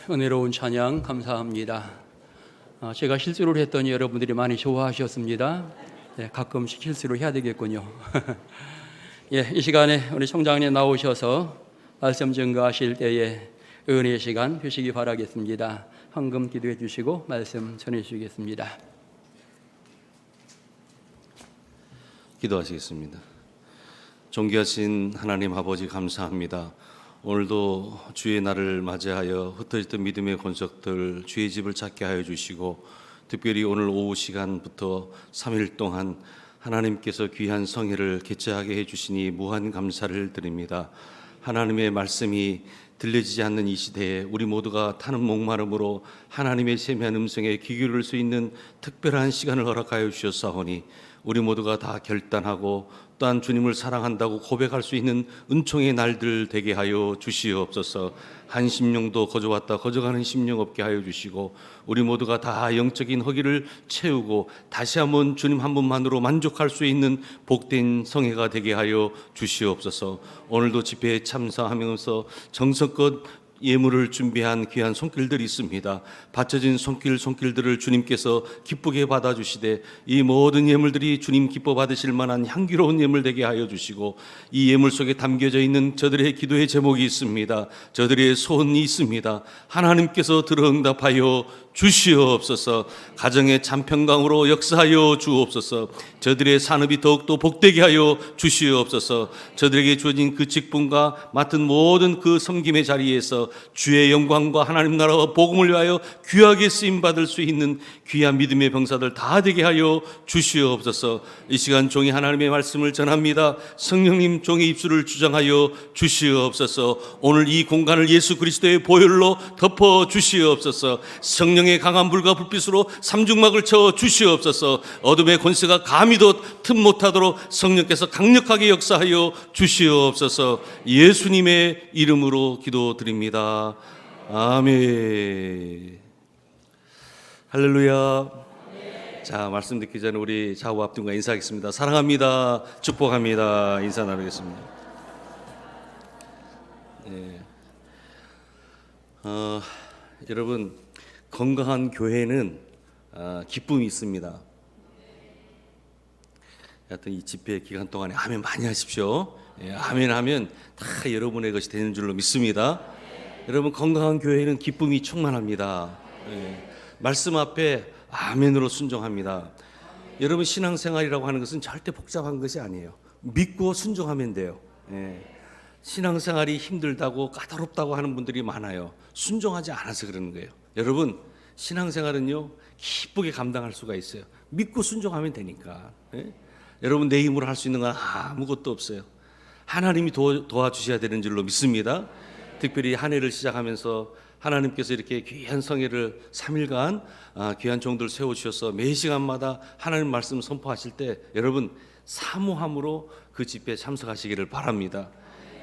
은혜로운 찬양 감사합니다. 제가 실수를 했더니 여러분들이 많이 좋아하셨습니다. 가끔씩 실수를 해야 되겠군요. 이 시간에 우리 총장님 나오셔서 말씀 증거하실 때에 은혜의 시간 되시기 바라겠습니다. 헌금 기도해 주시고 말씀 전해 주시겠습니다. 기도하시겠습니다. 존귀하신 하나님 아버지 감사합니다. 오늘도 주의 날을 맞이하여 흩어졌던 믿음의 권속들 주의 집을 찾게 하여 주시고, 특별히 오늘 오후 시간부터 3일 동안 하나님께서 귀한 성회를 개최하게 해주시니 무한 감사를 드립니다. 하나님의 말씀이 들려지지 않는 이 시대에 우리 모두가 타는 목마름으로 하나님의 세미한 음성에 귀 기울일 수 있는 특별한 시간을 허락하여 주셨사오니 우리 모두가 다 결단하고 또한 주님을 사랑한다고 고백할 수 있는 은총의 날들 되게 하여 주시옵소서. 한 심령도 거저왔다 거저가는 심령 없게 하여 주시고, 우리 모두가 다 영적인 허기를 채우고 다시 한번 주님 한 분만으로 만족할 수 있는 복된 성회가 되게 하여 주시옵소서. 오늘도 집회에 참석하면서 정성껏 예물을 준비한 귀한 손길들이 있습니다. 바쳐진 손길들을 주님께서 기쁘게 받아주시되, 이 모든 예물들이 주님 기뻐 받으실 만한 향기로운 예물 되게 하여 주시고, 이 예물 속에 담겨져 있는 저들의 기도의 제목이 있습니다. 저들의 소원이 있습니다. 하나님께서 들어 응답하여 주시옵소서. 가정의 참평강으로 역사하여 주옵소서. 저들의 산업이 더욱더 복되게 하여 주시옵소서. 저들에게 주어진 그 직분과 맡은 모든 그 섬김의 자리에서 주의 영광과 하나님 나라와 복음을 위하여 귀하게 쓰임받을 수 있는 귀한 믿음의 병사들 다 되게 하여 주시옵소서. 이 시간 종이 하나님의 말씀을 전합니다. 성령님 종의 입술을 주장하여 주시옵소서. 오늘 이 공간을 예수 그리스도의 보혈로 덮어 주시옵소서. 성령의 강한 불과 불빛으로 삼중막을 쳐 주시옵소서. 어둠의 권세가 감히도 틈 못하도록 성령께서 강력하게 역사하여 주시옵소서. 예수님의 이름으로 기도드립니다. 아멘. 할렐루야. 자, 말씀 듣기 전에 우리 좌우 앞뒤과 인사하겠습니다. 사랑합니다. 축복합니다. 인사 나누겠습니다. 여러분, 건강한 교회는 기쁨이 있습니다. 하여튼 이 집회 기간 동안에 아멘 많이 하십시오. 아멘 하면 다 여러분의 것이 되는 줄로 믿습니다. 여러분, 건강한 교회는 기쁨이 충만합니다. 말씀 앞에 아멘으로 순종합니다. 여러분, 신앙생활이라고 하는 것은 절대 복잡한 것이 아니에요. 믿고 순종하면 돼요. 신앙생활이 힘들다고 까다롭다고 하는 분들이 많아요. 순종하지 않아서 그러는 거예요. 여러분, 신앙생활은요 기쁘게 감당할 수가 있어요. 믿고 순종하면 되니까. 여러분, 내 힘으로 할 수 있는 건 아무것도 없어요. 하나님이 도와주셔야 되는 줄로 믿습니다. 특별히 한 해를 시작하면서 하나님께서 이렇게 귀한 성회를 3일간 귀한 종들 세워주셔서 매 시간마다 하나님 말씀 선포하실 때 여러분 사모함으로 그 집회에 참석하시기를 바랍니다.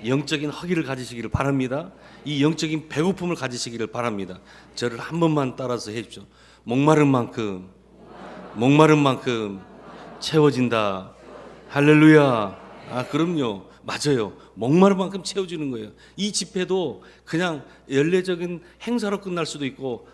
영적인 허기를 가지시기를 바랍니다. 이 영적인 배고픔을 가지시기를 바랍니다. 저를 한 번만 따라서 해주십시오. 목마른 만큼 채워진다. 할렐루야. 그럼요. 맞아요. 목마른 만큼 채워지는 거예요. 이 집회도 그냥 연례적인 행사로 끝날 수도 있고,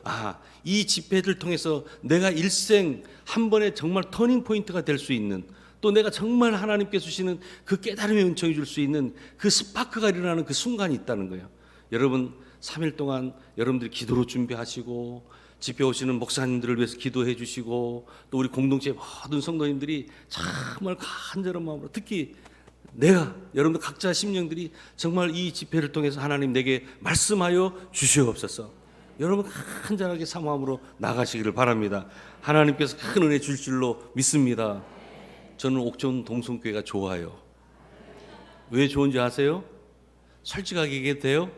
이 집회를 통해서 내가 일생 한 번에 정말 터닝 포인트가 될 수 있는, 또 내가 정말 하나님께서 주시는 그 깨달음의 은총이 줄 수 있는 그 스파크가 일어나는 그 순간이 있다는 거예요. 여러분, 3일 동안 여러분들이 기도로 준비하시고 집회 오시는 목사님들을 위해서 기도해 주시고, 또 우리 공동체 모든 성도님들이 정말 간절한 마음으로, 특히 내가 여러분들 각자 심령들이 정말 이 집회를 통해서 하나님 내게 말씀하여 주시옵소서. 여러분 간절하게 사모함으로 나가시기를 바랍니다. 하나님께서 큰 은혜 줄 줄로 믿습니다. 저는 옥천 동성교회가 좋아요. 왜 좋은지 아세요? 솔직하게 얘기해도 돼요?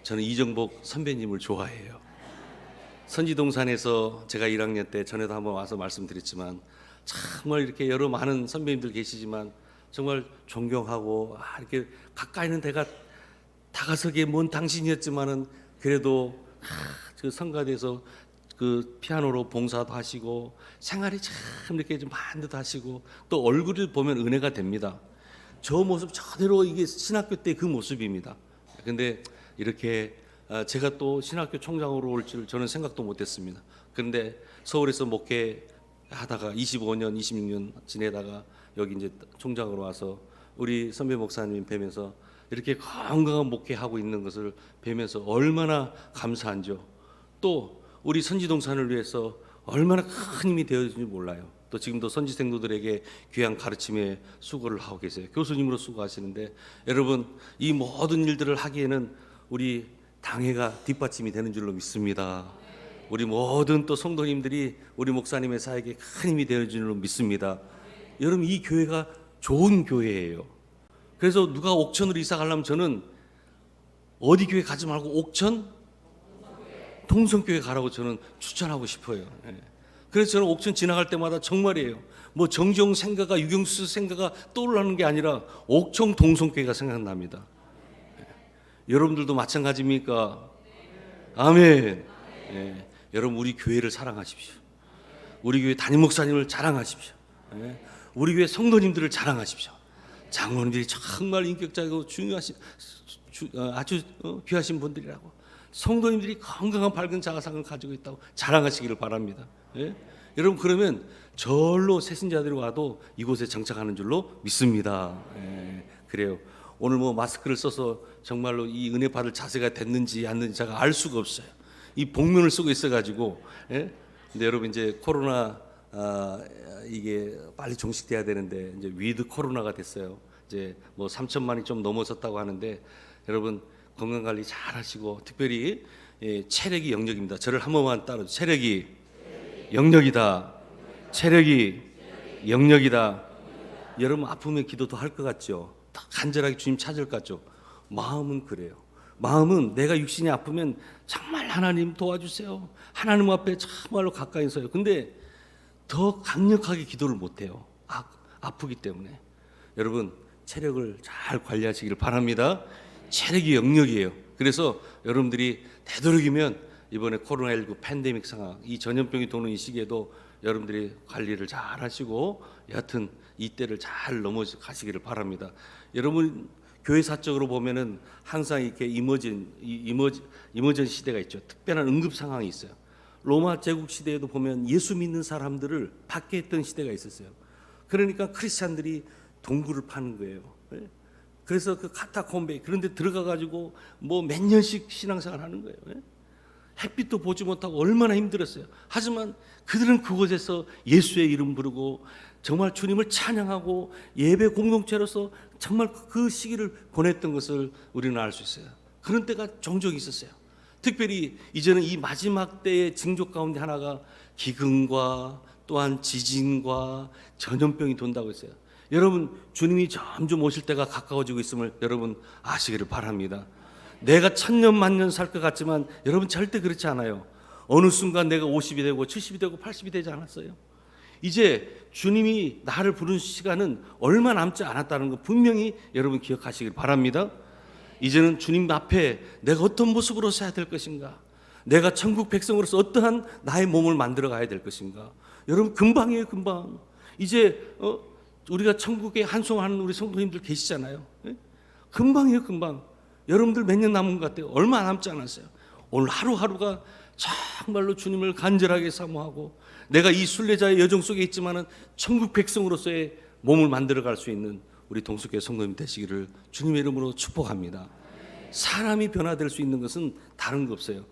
저는 이정복 선배님을 좋아해요. 선지동산에서 제가 1학년 때 전에도 한번 와서 말씀드렸지만, 정말 이렇게 여러 많은 선배님들 계시지만 정말 존경하고, 이렇게 가까이는 내가 다가서기에 먼 당신이었지만은 그래도 그 성가대에서 그 피아노로 봉사도 하시고 생활이 참 이렇게 좀 많은 듯 하시고, 또 얼굴을 보면 은혜가 됩니다. 저 모습 저대로 이게 신학교 때 그 모습입니다. 근데 이렇게 제가 또 신학교 총장으로 올 줄 저는 생각도 못했습니다. 그런데 서울에서 목회하다가 25년, 26년 지내다가 여기 이제 총장으로 와서 우리 선배 목사님 뵈면서 이렇게 건강한 목회하고 있는 것을 뵈면서 얼마나 감사한지요. 또 우리 선지동산을 위해서 얼마나 큰 힘이 되어진지 몰라요. 또 지금도 선지 생도들에게 귀한 가르침에 수고를 하고 계세요. 교수님으로 수고하시는데 여러분 이 모든 일들을 하기에는 우리 당회가 뒷받침이 되는 줄로 믿습니다. 우리 모든 또 성도님들이 우리 목사님의 사역에 큰 힘이 되는 줄로 믿습니다. 여러분 이 교회가 좋은 교회예요. 그래서 누가 옥천으로 이사 가려면 저는 어디 교회 가지 말고 옥천 동성교회 가라고 저는 추천하고 싶어요. 그래서 저는 옥천 지나갈 때마다 정말이에요. 뭐 정정 생가가 유경수 생가가 떠오르는 게 아니라 옥천 동성교회가 생각납니다. 여러분들도 마찬가지입니까? 아멘. 여러분 우리 교회를 사랑하십시오. 우리 교회 담임 목사님을 자랑하십시오. 우리 교회 성도님들을 자랑하십시오. 장로님들이 정말 인격적이고 중요하신 아주 귀하신 분들이라고 성도님들이 건강한 밝은 자아상을 가지고 있다고 자랑하시기를 바랍니다. 여러분 그러면 절로 새신자들이 와도 이곳에 정착하는 줄로 믿습니다. 그래요. 오늘 뭐 마스크를 써서 정말로 이 은혜 받을 자세가 됐는지 안 됐는지 제가 알 수가 없어요. 이 복면을 쓰고 있어가지고. 근데 여러분 이제 코로나 이게 빨리 종식돼야 되는데 이제 위드 코로나가 됐어요. 이제 뭐 3천만이 좀 넘어섰다고 하는데 여러분 건강 관리 잘 하시고 특별히 체력이 영역입니다. 저를 한 번만 따라 체력이 영역이다. 체력이 영역이다. 여러분 아프면 기도도 할 것 같죠. 간절하게 주님 찾을 것 같죠. 마음은 그래요. 마음은 내가 육신이 아프면 정말 하나님 도와주세요. 하나님 앞에 정말로 가까이 서요. 근데 더 강력하게 기도를 못해요. 아프기 때문에. 여러분 체력을 잘 관리하시길 바랍니다. 체력이 영역이에요. 그래서 여러분들이 되도록이면 이번에 코로나19 팬데믹 상황, 이 전염병이 도는 이 시기에도 여러분들이 관리를 잘 하시고 여하튼 이때를 잘 넘어가시기를 바랍니다. 여러분 교회 사적으로 보면은 항상 이렇게 이머전 시대가 있죠. 특별한 응급 상황이 있어요. 로마 제국 시대에도 보면 예수 믿는 사람들을 받게 했던 시대가 있었어요. 그러니까 크리스찬들이 동굴을 파는 거예요. 그래서 그 카타콤베 그런 데 들어가 가지고 뭐 몇 년씩 신앙생활 하는 거예요. 햇빛도 보지 못하고 얼마나 힘들었어요. 하지만 그들은 그곳에서 예수의 이름 부르고 정말 주님을 찬양하고 예배 공동체로서 정말 그 시기를 보냈던 것을 우리는 알 수 있어요. 그런 때가 종종 있었어요. 특별히 이제는 이 마지막 때의 징조 가운데 하나가 기근과 또한 지진과 전염병이 돈다고 했어요. 여러분 주님이 점점 오실 때가 가까워지고 있음을 여러분 아시기를 바랍니다. 내가 1000년 만년 살 것 같지만 여러분 절대 그렇지 않아요. 어느 순간 내가 50이 되고 70이 되고 80이 되지 않았어요. 이제 주님이 나를 부르는 시간은 얼마 남지 않았다는 거 분명히 여러분 기억하시길 바랍니다. 이제는 주님 앞에 내가 어떤 모습으로 서야 될 것인가, 내가 천국 백성으로서 어떠한 나의 몸을 만들어 가야 될 것인가. 여러분 금방이에요. 금방. 이제 우리가 천국에 한송하는 우리 성도님들 계시잖아요. 금방이에요. 금방. 여러분들 몇 년 남은 것 같아요? 얼마 남지 않았어요. 오늘 하루하루가 정말로 주님을 간절하게 사모하고 내가 이 순례자의 여정 속에 있지만은 천국 백성으로서의 몸을 만들어갈 수 있는 우리 동숙교회 성도님 되시기를 주님의 이름으로 축복합니다. 사람이 변화될 수 있는 것은 다른 거 없어요.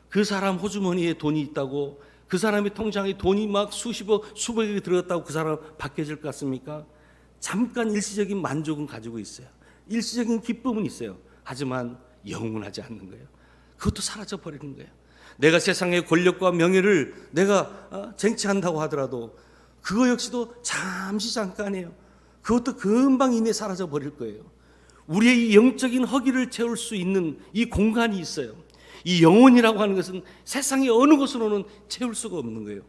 그 사람 호주머니에 돈이 있다고 그 사람의 통장에 돈이 막 수십억 수백억이 들어갔다고 그 사람 바뀌어질 것 같습니까? 잠깐 일시적인 만족은 가지고 있어요. 일시적인 기쁨은 있어요. 하지만 영원하지 않는 거예요. 그것도 사라져 버리는 거예요. 내가 세상의 권력과 명예를 내가 쟁취한다고 하더라도 그거 역시도 잠시 잠깐이에요. 그것도 금방 이내 사라져 버릴 거예요. 우리의 이 영적인 허기를 채울 수 있는 이 공간이 있어요. 이 영혼이라고 하는 것은 세상의 어느 곳으로는 채울 수가 없는 거예요.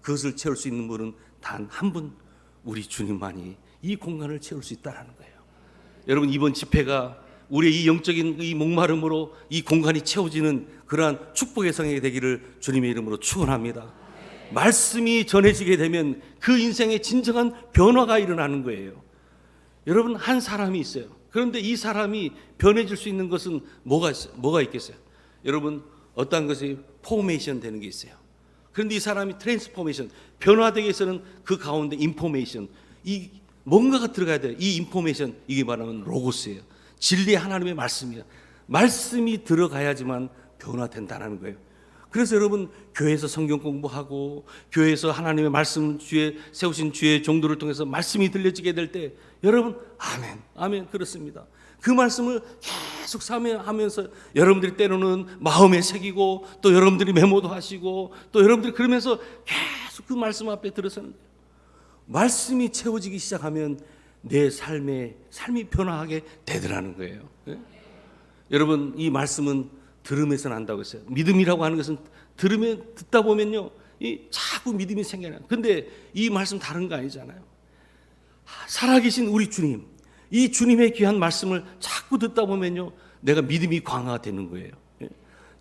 그것을 채울 수 있는 분은 단 한 분, 우리 주님만이 이 공간을 채울 수 있다는 거예요. 여러분 이번 집회가 우리의 이 영적인 이 목마름으로 이 공간이 채워지는 그러한 축복의 성회가 되기를 주님의 이름으로 축원합니다. 말씀이 전해지게 되면 그 인생의 진정한 변화가 일어나는 거예요. 여러분 한 사람이 있어요. 그런데 이 사람이 변해질 수 있는 것은 뭐가 있겠어요? 여러분 어떤 것이 포메이션 되는 게 있어요. 그런데 이 사람이 트랜스포메이션, 변화되기 위해서는 그 가운데 인포메이션, 이 뭔가가 들어가야 돼요. 이 인포메이션, 이게 말하면 로고스예요. 진리의 하나님의 말씀이에요. 말씀이 들어가야지만 변화된다는 거예요. 그래서 여러분 교회에서 성경 공부하고 교회에서 하나님의 말씀, 주에 세우신 주의 종도를 통해서 말씀이 들려지게 될 때 여러분 아멘, 아멘, 그렇습니다. 그 말씀을 계속 하면서 여러분들이 때로는 마음에 새기고 또 여러분들이 메모도 하시고 또 여러분들이 그러면서 계속 그 말씀 앞에 들어서는 말씀이 채워지기 시작하면 내 삶이 변화하게 되더라는 거예요. 네? 여러분 이 말씀은 들음에서 난다고 했어요. 믿음이라고 하는 것은 듣다 보면요, 자꾸 믿음이 생겨나요. 근데 이 말씀 다른 거 아니잖아요. 살아계신 우리 주님, 이 주님의 귀한 말씀을 자꾸 듣다 보면요, 내가 믿음이 강화되는 거예요.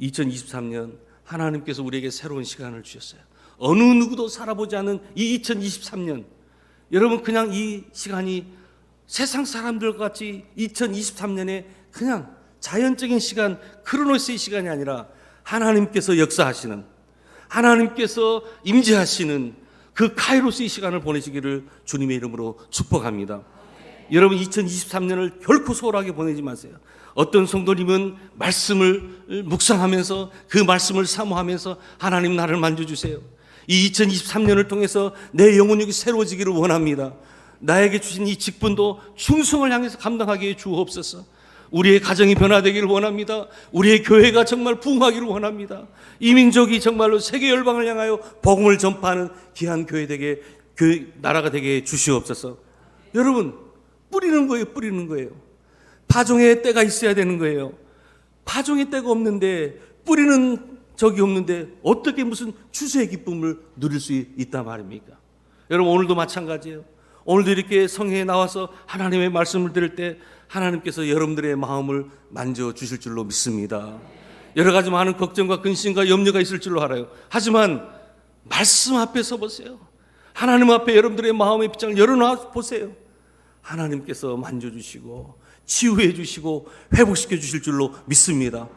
2023년 하나님께서 우리에게 새로운 시간을 주셨어요. 어느 누구도 살아보지 않은 이 2023년, 여러분 그냥 이 시간이 세상 사람들 같이 2023년에 그냥 자연적인 시간, 크로노스의 시간이 아니라 하나님께서 역사하시는, 하나님께서 임재하시는 그 카이로스의 시간을 보내시기를 주님의 이름으로 축복합니다. 여러분 2023년을 결코 소홀하게 보내지 마세요. 어떤 성도님은 말씀을 묵상하면서 그 말씀을 사모하면서 하나님 나를 만져주세요. 이 2023년을 통해서 내 영혼력이 새로워지기를 원합니다. 나에게 주신 이 직분도 충성을 향해서 감당하게 주옵소서. 우리의 가정이 변화되기를 원합니다. 우리의 교회가 정말 부흥하기를 원합니다. 이 민족이 정말로 세계 열방을 향하여 복음을 전파하는 귀한 교회 되게, 나라가 되게 주시옵소서. 여러분 뿌리는 거예요. 파종의 때가 있어야 되는 거예요. 파종의 때가 없는데, 뿌리는 적이 없는데 어떻게 무슨 추수의 기쁨을 누릴 수 있단 말입니까? 여러분 오늘도 마찬가지예요. 오늘도 이렇게 성회에 나와서 하나님의 말씀을 들을 때 하나님께서 여러분들의 마음을 만져주실 줄로 믿습니다. 여러 가지 많은 걱정과 근심과 염려가 있을 줄로 알아요. 하지만 말씀 앞에 서 보세요. 하나님 앞에 여러분들의 마음의 빗장을 열어놔 보세요. 하나님께서 만져주시고 치유해 주시고 회복시켜 주실 줄로 믿습니다.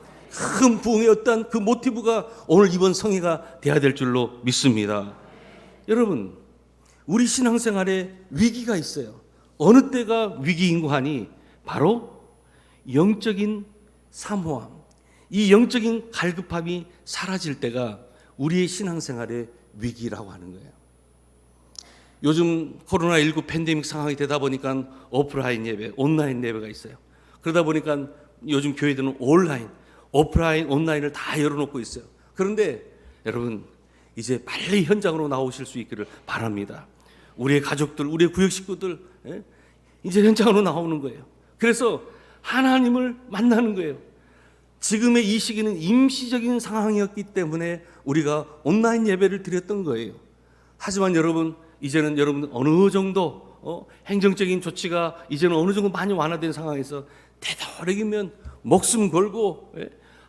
큰 부흥의 어떤 그 모티브가 오늘 이번 성회가 돼야 될 줄로 믿습니다. 여러분 우리 신앙생활에 위기가 있어요. 어느 때가 위기인고 하니 바로 영적인 사모함, 이 영적인 갈급함이 사라질 때가 우리의 신앙생활의 위기라고 하는 거예요. 요즘 코로나19 팬데믹 상황이 되다 보니까 오프라인 예배, 온라인 예배가 있어요. 그러다 보니까 요즘 교회들은 온라인, 오프라인, 온라인을 다 열어놓고 있어요. 그런데 여러분 이제 빨리 현장으로 나오실 수 있기를 바랍니다. 우리의 가족들, 우리의 구역 식구들 이제 현장으로 나오는 거예요. 그래서 하나님을 만나는 거예요. 지금의 이 시기는 임시적인 상황이었기 때문에 우리가 온라인 예배를 드렸던 거예요. 하지만 여러분 이제는 여러분 어느 정도 행정적인 조치가 이제는 어느 정도 많이 완화된 상황에서 되도록이면 목숨 걸고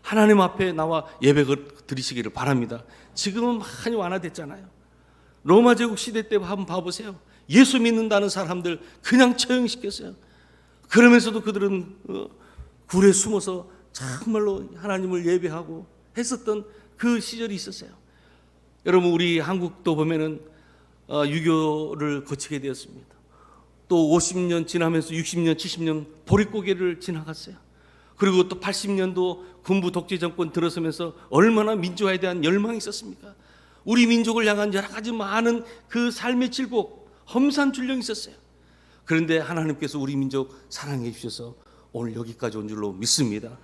하나님 앞에 나와 예배를 드리시기를 바랍니다. 지금은 많이 완화됐잖아요. 로마 제국 시대 때 한번 봐보세요. 예수 믿는다는 사람들 그냥 처형시켰어요. 그러면서도 그들은 굴에 숨어서 정말로 하나님을 예배하고 했었던 그 시절이 있었어요. 여러분 우리 한국도 보면은 유교를 거치게 되었습니다. 또 50년 지나면서 60년, 70년 보릿고개를 지나갔어요. 그리고 또 80년도 군부 독재 정권 들어서면서 얼마나 민주화에 대한 열망이 있었습니까? 우리 민족을 향한 여러 가지 많은 그 삶의 질복, 험산 줄령이 있었어요. 그런데 하나님께서 우리 민족 사랑해 주셔서 오늘 여기까지 온 줄로 믿습니다.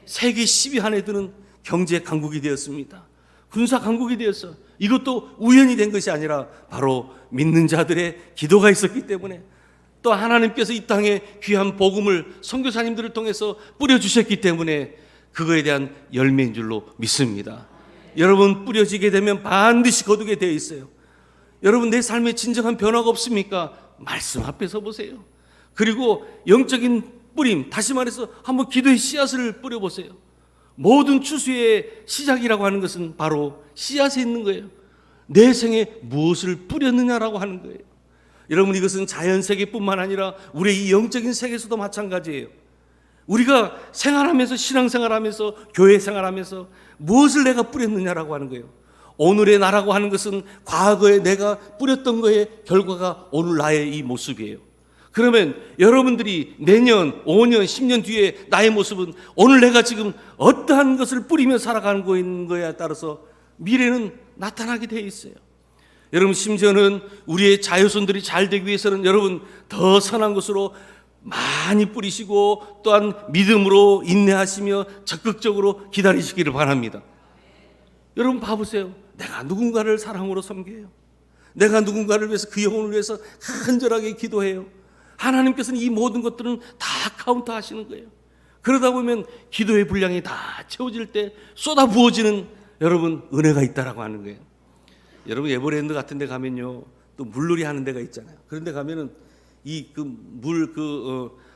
세계 10위 안에 드는 경제 강국이 되었습니다. 군사 강국이 되었어. 이것도 우연히 된 것이 아니라 바로 믿는 자들의 기도가 있었기 때문에, 또 하나님께서 이 땅에 귀한 복음을 선교사님들을 통해서 뿌려주셨기 때문에 그거에 대한 열매인 줄로 믿습니다. 여러분 뿌려지게 되면 반드시 거두게 되어 있어요. 여러분 내 삶에 진정한 변화가 없습니까? 말씀 앞에 서 보세요. 그리고 영적인 뿌림, 다시 말해서 한번 기도의 씨앗을 뿌려보세요. 모든 추수의 시작이라고 하는 것은 바로 씨앗에 있는 거예요. 내 생에 무엇을 뿌렸느냐라고 하는 거예요. 여러분 이것은 자연 세계뿐만 아니라 우리의 이 영적인 세계에서도 마찬가지예요. 우리가 생활하면서, 신앙생활하면서, 교회 생활하면서 무엇을 내가 뿌렸느냐라고 하는 거예요. 오늘의 나라고 하는 것은 과거에 내가 뿌렸던 거의 결과가 오늘 나의 이 모습이에요. 그러면 여러분들이 내년, 5년, 10년 뒤에 나의 모습은 오늘 내가 지금 어떠한 것을 뿌리며 살아가는 거에 따라서 미래는 나타나게 되어 있어요. 여러분, 심지어는 우리의 자손들이 잘 되기 위해서는 여러분 더 선한 것으로 많이 뿌리시고 또한 믿음으로 인내하시며 적극적으로 기다리시기를 바랍니다. 여러분 봐보세요. 내가 누군가를 사랑으로 섬겨요. 내가 누군가를 위해서, 그 영혼을 위해서 간절하게 기도해요. 하나님께서는 이 모든 것들은 다 카운트 하시는 거예요. 그러다 보면 기도의 분량이 다 채워질 때 쏟아 부어지는 여러분 은혜가 있다라고 하는 거예요. 여러분 에버랜드 같은 데 가면요, 또 물놀이 하는 데가 있잖아요. 그런 데 가면은 이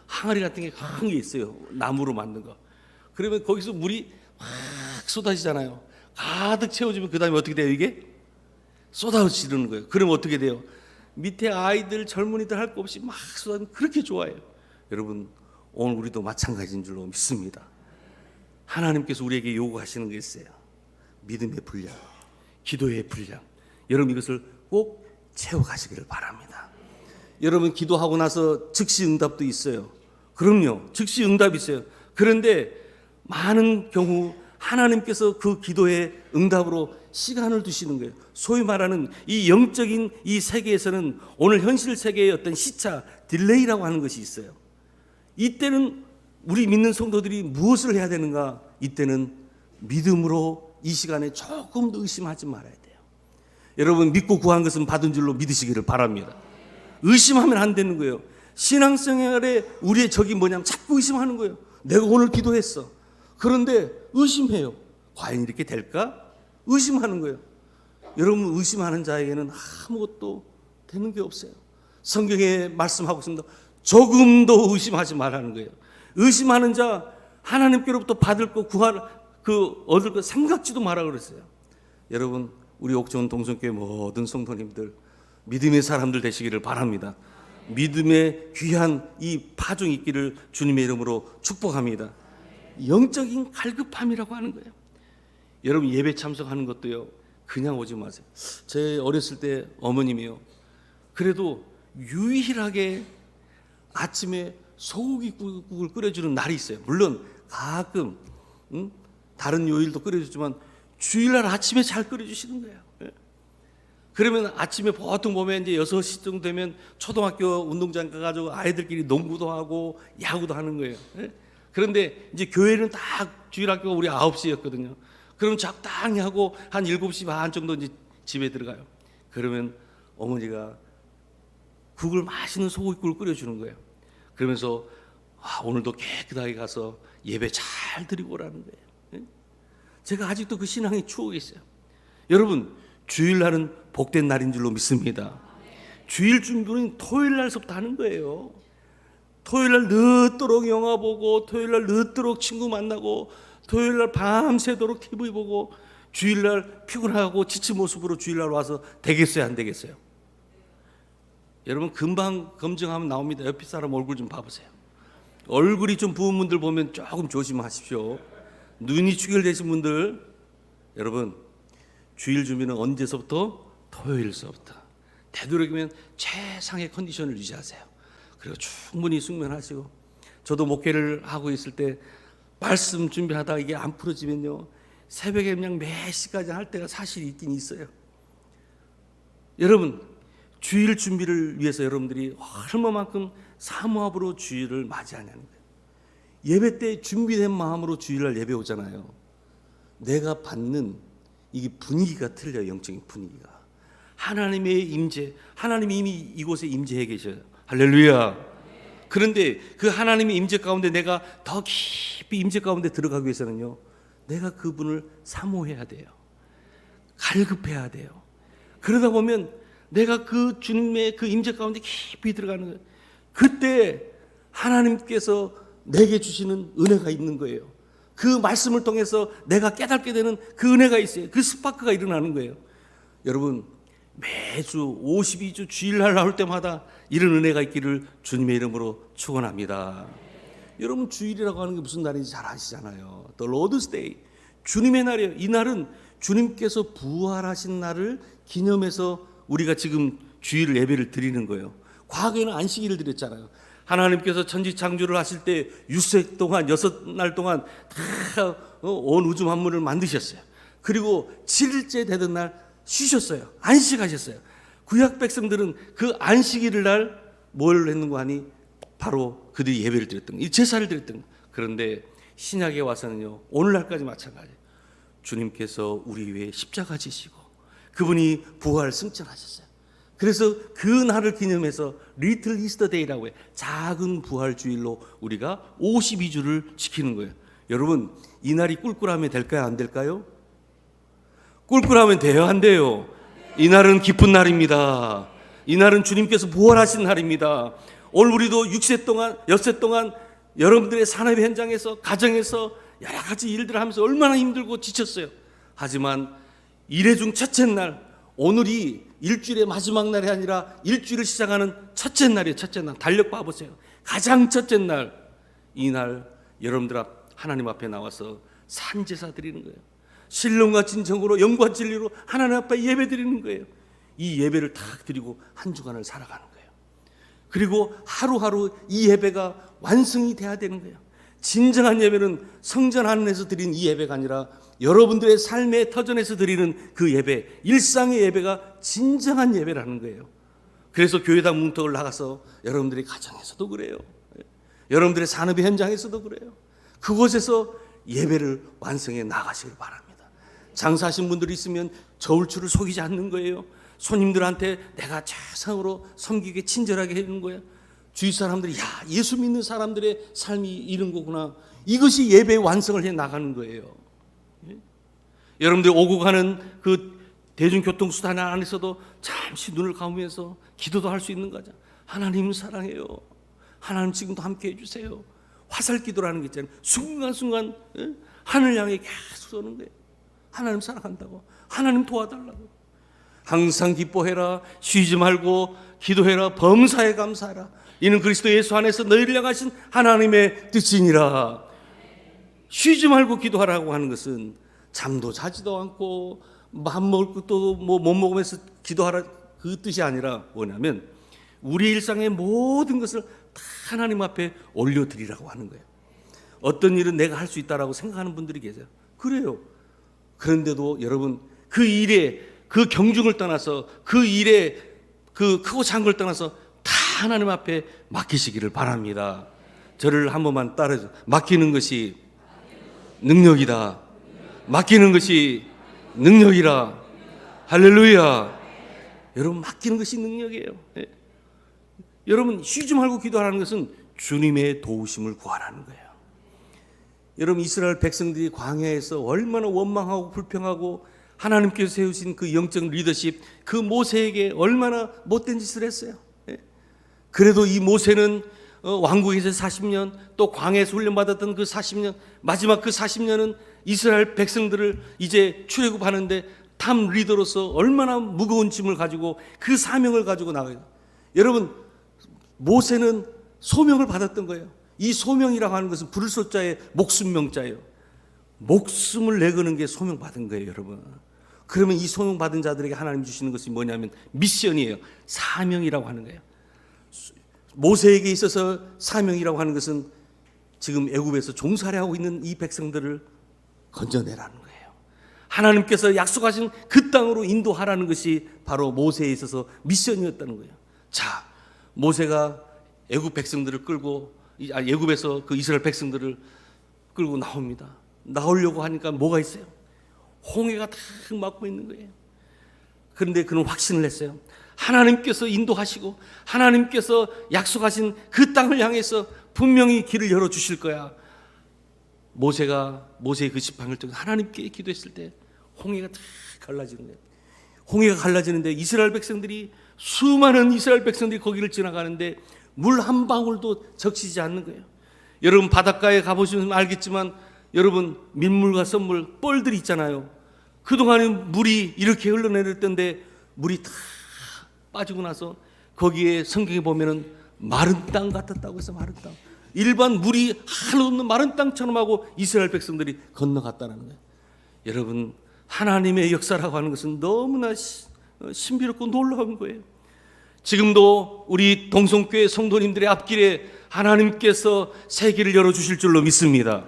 항아리 같은 게 큰 게 있어요. 나무로 만든 거. 그러면 거기서 물이 확 쏟아지잖아요. 가득 채워지면 그 다음에 어떻게 돼요? 이게 쏟아지는 거예요. 그러면 어떻게 돼요? 밑에 아이들, 젊은이들 할 거 없이 막 쏟아지면 그렇게 좋아해요. 여러분, 오늘 우리도 마찬가지인 줄로 믿습니다. 하나님께서 우리에게 요구하시는 게 있어요. 믿음의 분량, 기도의 분량. 여러분 이것을 꼭 채워가시기를 바랍니다. 여러분 기도하고 나서 즉시 응답도 있어요. 그럼요, 즉시 응답이 있어요. 그런데 많은 경우 하나님께서 그 기도의 응답으로 시간을 두시는 거예요. 소위 말하는 이 영적인 이 세계에서는 오늘 현실 세계의 어떤 시차, 딜레이라고 하는 것이 있어요. 이때는 우리 믿는 성도들이 무엇을 해야 되는가? 이때는 믿음으로 이 시간에 조금 더 의심하지 말아야 돼요. 여러분 믿고 구한 것은 받은 줄로 믿으시기를 바랍니다. 의심하면 안 되는 거예요. 신앙생활에 우리의 적이 뭐냐면 자꾸 의심하는 거예요. 내가 오늘 기도했어. 그런데 의심해요. 과연 이렇게 될까? 의심하는 거예요. 여러분 의심하는 자에게는 아무것도 되는 게 없어요. 성경에 말씀하고 있습니다. 조금도 의심하지 말라는 거예요. 의심하는 자 하나님께로부터 받을 거, 구할 얻을 거 생각지도 마라 그랬어요. 여러분 우리 옥천 동성교회 모든 성도님들 믿음의 사람들 되시기를 바랍니다. 믿음의 귀한 이 파종이 있기를 주님의 이름으로 축복합니다. 영적인 갈급함이라고 하는 거예요. 여러분 예배 참석하는 것도요, 그냥 오지 마세요. 제 어렸을 때 어머님이요, 그래도 유일하게 아침에 소고기국을 끓여주는 날이 있어요. 물론 가끔 다른 요일도 끓여주지만 주일날 아침에 잘 끓여주시는 거예요. 그러면 아침에 보통 보면 이제 6시쯤 되면 초등학교 운동장 가가지고 아이들끼리 농구도 하고 야구도 하는 거예요. 그런데 이제 교회는 딱 주일학교가 우리 9시였거든요. 그럼 적당히 하고 한 7시 반 정도 이제 집에 들어가요. 그러면 어머니가 국을, 맛있는 소고기국을 끓여주는 거예요. 그러면서 오늘도 깨끗하게 가서 예배 잘 드리고 오라는 거예요. 제가 아직도 그 신앙의 추억이 있어요. 여러분 주일날은 복된 날인 줄로 믿습니다. 주일 준비는 토요일날서부터 하는 거예요. 토요일날 늦도록 영화 보고, 토요일날 늦도록 친구 만나고, 토요일날 밤새도록 TV 보고, 주일날 피곤하고 지친 모습으로 주일날 와서 되겠어요, 안 되겠어요? 여러분 금방 검증하면 나옵니다. 옆에 사람 얼굴 좀 봐보세요. 얼굴이 좀 부은 분들 보면 조금 조심하십시오. 눈이 축열되신 분들, 여러분 주일 준비는 언제서부터? 토요일서부터. 되도록이면 최상의 컨디션을 유지하세요. 그리고 충분히 숙면하시고, 저도 목회를 하고 있을 때 말씀 준비하다가 이게 안 풀어지면요, 새벽에 그냥 몇 시까지 할 때가 사실 있긴 있어요. 여러분 주일 준비를 위해서 여러분들이 얼마만큼 사모함으로 주일을 맞이하냐는 거예요. 예배 때 준비된 마음으로 주일날 예배 오잖아요. 내가 받는 이게 분위기가 틀려요. 영적인 분위기가. 하나님의 임재, 하나님이 이미 이곳에 임재해 계셔요. 할렐루야. 그런데 그 하나님의 임재 가운데 내가 더 깊이 임재 가운데 들어가기 위해서는요, 내가 그분을 사모해야 돼요. 갈급해야 돼요. 그러다 보면 내가 그 주님의 그 임재 가운데 깊이 들어가는 거예요. 그때 하나님께서 내게 주시는 은혜가 있는 거예요. 그 말씀을 통해서 내가 깨닫게 되는 그 은혜가 있어요. 그 스파크가 일어나는 거예요. 여러분 매주 52주 주일날 나올 때마다 이런 은혜가 있기를 주님의 이름으로 축원합니다. 여러분 주일이라고 하는 게 무슨 날인지 잘 아시잖아요. The Lord's Day. 주님의 날이에요. 이 날은 주님께서 부활하신 날을 기념해서 우리가 지금 주일 예배를 드리는 거예요. 과거에는 안식일을 드렸잖아요. 하나님께서 천지 창조를 하실 때 6세 동안 6날 동안 다 온 우주 만물을 만드셨어요. 그리고 7일째 되던 날 쉬셨어요. 안식하셨어요. 구약 백성들은 그 안식일을 날 뭘 했는 거 하니 바로 그들이 예배를 드렸던 이 제사를 드렸던 거. 그런데 신약에 와서는요, 오늘날까지 마찬가지예요. 주님께서 우리 위해 십자가 지시고 그분이 부활 승천하셨어요. 그래서 그 날을 기념해서 리틀 이스터 데이라고 해요. 작은 부활 주일로 우리가 52주를 지키는 거예요. 여러분, 이 날이 꿀꿀하면 될까요? 안 될까요? 꿀꿀하면 돼요? 안 돼요? 이 날은 기쁜 날입니다. 이 날은 주님께서 부활하신 날입니다. 오늘 우리도 6세 동안 6세 동안 여러분들의 산업 현장에서 가정에서 여러 가지 일들을 하면서 얼마나 힘들고 지쳤어요. 하지만 일회 중 첫째 날, 오늘이 일주일의 마지막 날이 아니라 일주일을 시작하는 첫째 날이에요. 첫째 날. 달력 봐보세요. 가장 첫째 날, 이 날 여러분들 하나님 앞에 나와서 산제사 드리는 거예요. 신령과 진정으로 영과 진리로 하나님 앞에 예배 드리는 거예요. 이 예배를 탁 드리고 한 주간을 살아가는 거예요. 그리고 하루하루 이 예배가 완성이 돼야 되는 거예요. 진정한 예배는 성전 안에서 드리는 이 예배가 아니라 여러분들의 삶의 터전에서 드리는 그 예배, 일상의 예배가 진정한 예배라는 거예요. 그래서 교회당 문턱을 나가서 여러분들의 가정에서도 그래요. 여러분들의 산업의 현장에서도 그래요. 그곳에서 예배를 완성해 나가시길 바랍니다. 장사하신 분들이 있으면 저울추를 속이지 않는 거예요. 손님들한테 내가 최상으로 섬기게 친절하게 해주는 거예요. 주위 사람들이 야, 예수 믿는 사람들의 삶이 이런 거구나. 이것이 예배의 완성을 해 나가는 거예요. 예? 여러분들이 오고 가는 그 대중교통수단 안에서도 잠시 눈을 감으면서 기도도 할 수 있는 거죠. 하나님 사랑해요. 하나님 지금도 함께 해주세요. 화살기도라는 게 있잖아요. 순간순간 하늘 향해 계속 쏘는 거예요. 하나님 사랑한다고, 하나님 도와달라고. 항상 기뻐해라, 쉬지 말고 기도해라, 범사에 감사하라. 이는 그리스도 예수 안에서 너희를 향하신 하나님의 뜻이니라. 쉬지 말고 기도하라고 하는 것은 잠도 자지도 않고 밥 먹을 것도 못 먹으면서 기도하라, 그 뜻이 아니라 뭐냐면 우리 일상의 모든 것을 다 하나님 앞에 올려드리라고 하는 거예요. 어떤 일은 내가 할 수 있다라고 생각하는 분들이 계세요. 그래요. 그런데도 여러분, 그 일에 그 경중을 떠나서 그 일에 그 크고 작은 걸 떠나서 다 하나님 앞에 맡기시기를 바랍니다. 저를 한 번만 따라서 맡기는 것이 능력이다. 맡기는 것이 능력이라. 할렐루야. 여러분, 맡기는 것이 능력이에요. 예. 여러분, 쉬지 말고 기도하라는 것은 주님의 도우심을 구하라는 거예요. 여러분, 이스라엘 백성들이 광야에서 얼마나 원망하고 불평하고 하나님께서 세우신 그 영적 리더십, 그 모세에게 얼마나 못된 짓을 했어요. 예. 그래도 이 모세는 왕국에서 40년, 또 광야에서 훈련받았던 그 40년, 마지막 그 40년은 이스라엘 백성들을 이제 출애굽하는데 탑 리더로서 얼마나 무거운 짐을 가지고 그 사명을 가지고 나가요. 여러분, 모세는 소명을 받았던 거예요. 이 소명이라고 하는 것은 부를 소자의 목숨 명자예요. 목숨을 내거는 게 소명 받은 거예요, 여러분. 그러면 이 소명 받은 자들에게 하나님 주시는 것이 뭐냐면 미션이에요. 사명이라고 하는 거예요. 모세에게 있어서 사명이라고 하는 것은 지금 애굽에서 종살이 하고 있는 이 백성들을 건져내라는 거예요. 하나님께서 약속하신 그 땅으로 인도하라는 것이 바로 모세에 있어서 미션이었다는 거예요. 자, 모세가 애굽 백성들을 끌고 애굽에서 그 이스라엘 백성들을 끌고 나옵니다. 나오려고 하니까 뭐가 있어요? 홍해가 탁 막고 있는 거예요. 그런데 그는 확신을 했어요. 하나님께서 인도하시고 하나님께서 약속하신 그 땅을 향해서 분명히 길을 열어주실 거야. 모세의 그 지팡이를 들고 하나님께 기도했을 때 홍해가 탁 갈라지는 거예요. 홍해가 갈라지는데 이스라엘 백성들이, 수많은 이스라엘 백성들이 거기를 지나가는데 물 한 방울도 적시지 않는 거예요. 여러분, 바닷가에 가보시면 알겠지만 여러분, 민물과 썰물, 뻘들이 있잖아요. 그동안에 물이 이렇게 흘러내렸던데 물이 다 빠지고 나서 거기에 성경에 보면은 마른 땅 같았다고 해서 마른 땅. 일반 물이 하나도 없는 마른 땅처럼 하고 이스라엘 백성들이 건너갔다는 거예요. 여러분, 하나님의 역사라고 하는 것은 너무나 신비롭고 놀라운 거예요. 지금도 우리 동성교회 성도님들의 앞길에 하나님께서 세계를 열어주실 줄로 믿습니다.